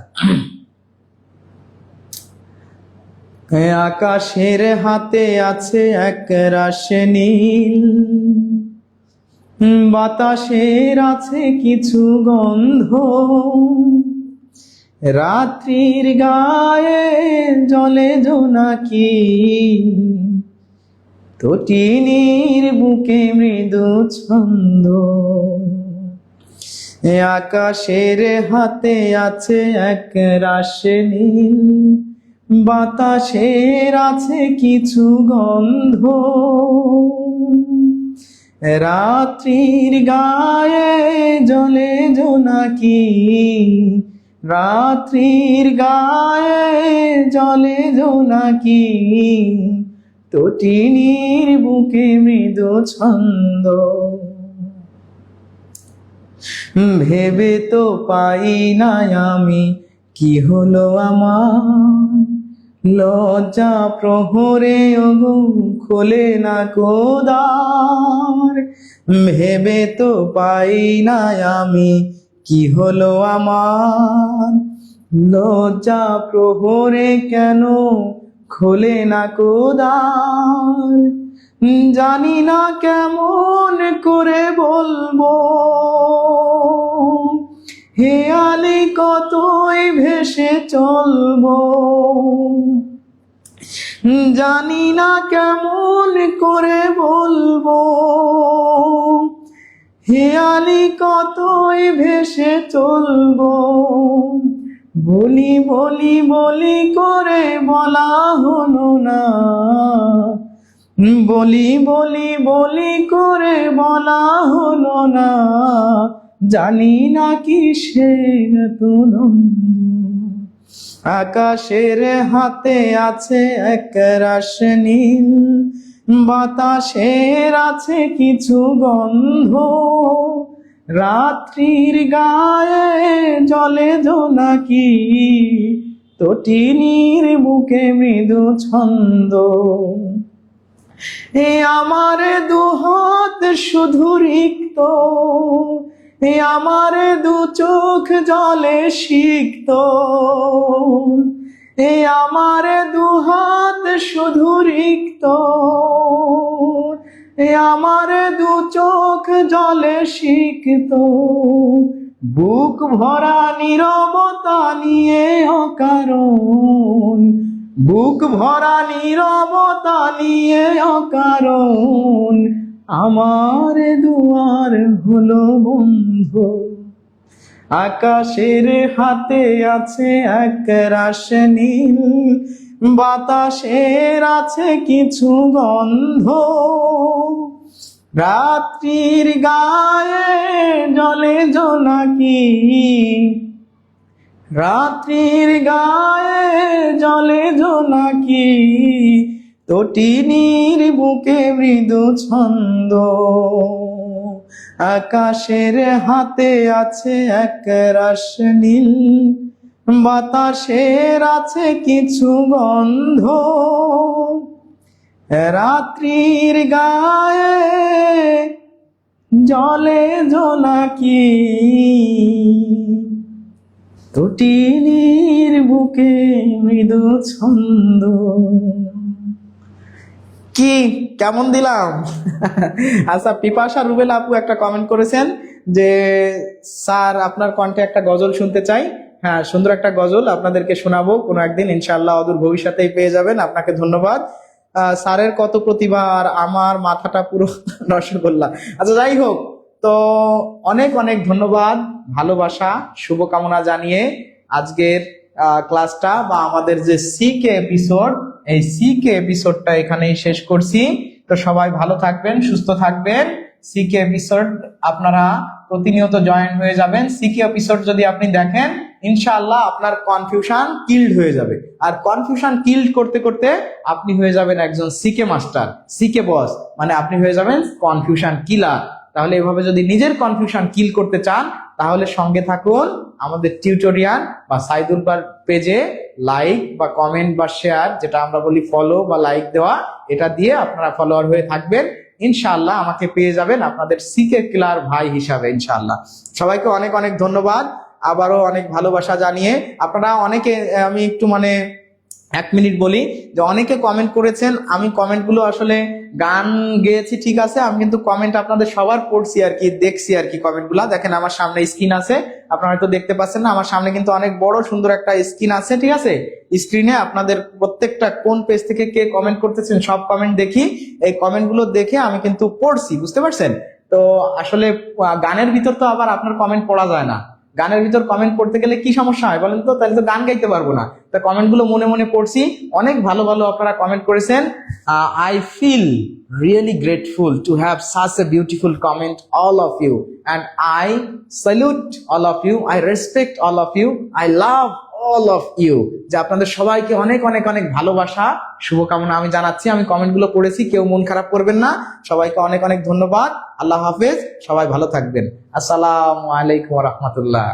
আকাশের হাতে আছে এক রাশে নীল, বাতাসের আছে কিছু গন্ধ, রাত্রির গায়ে জলে জোনাকি, তটিনীর বুকে মৃদু ছন্দ। আকাশের হাতে আছে এক রাশে নীল, বাতাসের আছে কিছু গন্ধ, রাত্রির গায়ে জলে জোনাকি, রাত্রির গায়ে জলে জোনাকি, তটিনীর বুকে মৃদু ছন্দ। ভেবে তো পাই না আমি কি হলো আমার, লজ্জা প্রহরে ওগো খোলে না কোদার। ভেবে তো পাই না আমি কি হলো আমার, লজ্জা প্রহরে কেন খোলে না কোদার। জানি না কেমন করে বলবো, হেয়ালি কতই ভেসে চলবো। জানি না কেমন করে বলবো, হেয়ালি কতই ভেসে চলবো। বলি বলি বলি করে বলা হলো না, বলি বলি বলি করে বলা হলো না। জানি না কিসের এত দ্বন্দ্ব। আকাশের হাতে আছে এক রাশে নীল, বাতাসের আছে কিছু গন্ধ, রাত্রির গায়ে জলে জোনাকি, তটিনীর বুকে মৃদু ছন্দ। এ আমার দুহাত শুধু রিক্ত, এ আমার দু চোখ জলে সিক্ত, এ আমার দুহাত শুধু রিক্ত, এ আমার দু চোখ জলে সিক্ত। বুক ভরা নীরবতা নিয়ে অকারণ, বুক ভরা নীরবতা নিয়ে অকারণ, আমার দুয়ার হলো বন্ধ। আকাশের হাতে আছে এক রাশে নীল, বাতাসের আছে কিছু গন্ধ, রাত্রির গায়ে জলে জোনাকি, রাত্রির গায়ে জলে জোনাকি, তটিনীর বুকে মৃদু ছন্দ। আকাশের হাতে আছে এক রাশে নীল, বাতাসের আছে কিছু গন্ধ, রাত্রির গায়ে জলে জোনাকি, তটিনীর বুকে মৃদু ছন্দ। কি কেমন দিলাম? আচ্ছা, পিপাসা রুবেল আপু একটা কমেন্ট করেছেন যে স্যার আপনার কণ্ঠে একটা গজল শুনতে চাই। হ্যাঁ, সুন্দর একটা গজল আপনাদেরকে শোনাবো কোনো একদিন ইনশাআল্লাহ, অদূর ভবিষ্যতেই পেয়ে যাবেন। আপনাকে ধন্যবাদ। স্যারের কত প্রতিভা আর আমার মাথাটা পুরো রসগোল্লা। আচ্ছা, যাই হোক, তো অনেক অনেক ধন্যবাদ, ভালোবাসা, শুভকামনা জানিয়ে আজকের ক্লাসটা বা আমাদের যে সিকে এপিসোড, এই সিকে এপিসোডটা এখানেই শেষ করছি। তো সবাই ভালো থাকবেন, সুস্থ থাকবেন। সিকে এপিসোড আপনারা প্রতিনিয়ত জয়েন হয়ে যাবেন। সিকে এপিসোড যদি আপনি দেখেন, ইনশাআল্লাহ আপনার কনফিউশন কিল্ড হয়ে যাবে। আর কনফিউশন কিল্ড করতে করতে আপনি হয়ে যাবেন একজন সিকে মাস্টার, সিকে বস, মানে আপনি হয়ে যাবেন কনফিউশন কিলার। তাহলে এভাবে যদি নিজের কনফিউশন কিল করতে চান, তাহলে সঙ্গে থাকুন আমাদের টিউটোরিয়াল বা সাইদুল পেজে লাইক বা কমেন্ট বা শেয়ার, যেটা আমরা বলি ফলো বা লাইক দেওয়া, এটা দিয়ে আপনারা ফলোয়ার হয়ে থাকবেন। ইনশাআল্লাহ আমাকে পেয়ে যাবেন আপনাদের সিকে কিলার ভাই হিসাবে ইনশাআল্লাহ। সবাইকে অনেক অনেক ধন্যবাদ, আবারও অনেক ভালোবাসা জানিয়ে। আপনারা অনেকে, আমি একটু এক মিনিট বলি যে অনেকে কমেন্ট করেছেন, আমি কমেন্টগুলো আসলে গান গেয়েছি ঠিক আছে, আমি কিন্তু কমেন্ট আপনাদের সবার পড়ছি আর কি, দেখছি আর কি কমেন্টগুলো। দেখেন আমার সামনে স্ক্রিন আছে, আপনারা হয়তো দেখতে পাচ্ছেন না, আমার সামনে কিন্তু অনেক বড় সুন্দর একটা স্ক্রিন আছে, ঠিক আছে। স্ক্রিনে আপনাদের প্রত্যেকটা কোন পেজ থেকে কে কমেন্ট করতেছেন সব কমেন্ট দেখি। এই কমেন্টগুলো দেখে আমি কিন্তু পড়ছি, বুঝতে পারছেন। তো আসলে গানের ভিতর তো আবার আপনার কমেন্ট পড়া যায় না। গানের ভিতর কমেন্ট পড়তে গেলে কি সমস্যা হয় বলেন তো, তাহলে তো গান গাইতে পারবো না। তো কমেন্ট গুলো মনে মনে পড়ছি, অনেক ভালো ভালো আপনারা কমেন্ট করেছেন। I feel really grateful to have such a beautiful comment all of you, and I salute all of you, I respect all of you, I love all of you. যে আপনাদের সবাইকে অনেক অনেক অনেক ভালোবাসা, শুভকামনা আমি জানাচ্ছি। আমি কমেন্ট গুলো পড়েছি, কেউ মন খারাপ করবেন না। সবাইকে অনেক অনেক ধন্যবাদ। আল্লাহ হাফেজ, সবাই ভালো থাকবেন। আসসালামু আলাইকুম ওয়া রাহমাতুল্লাহ।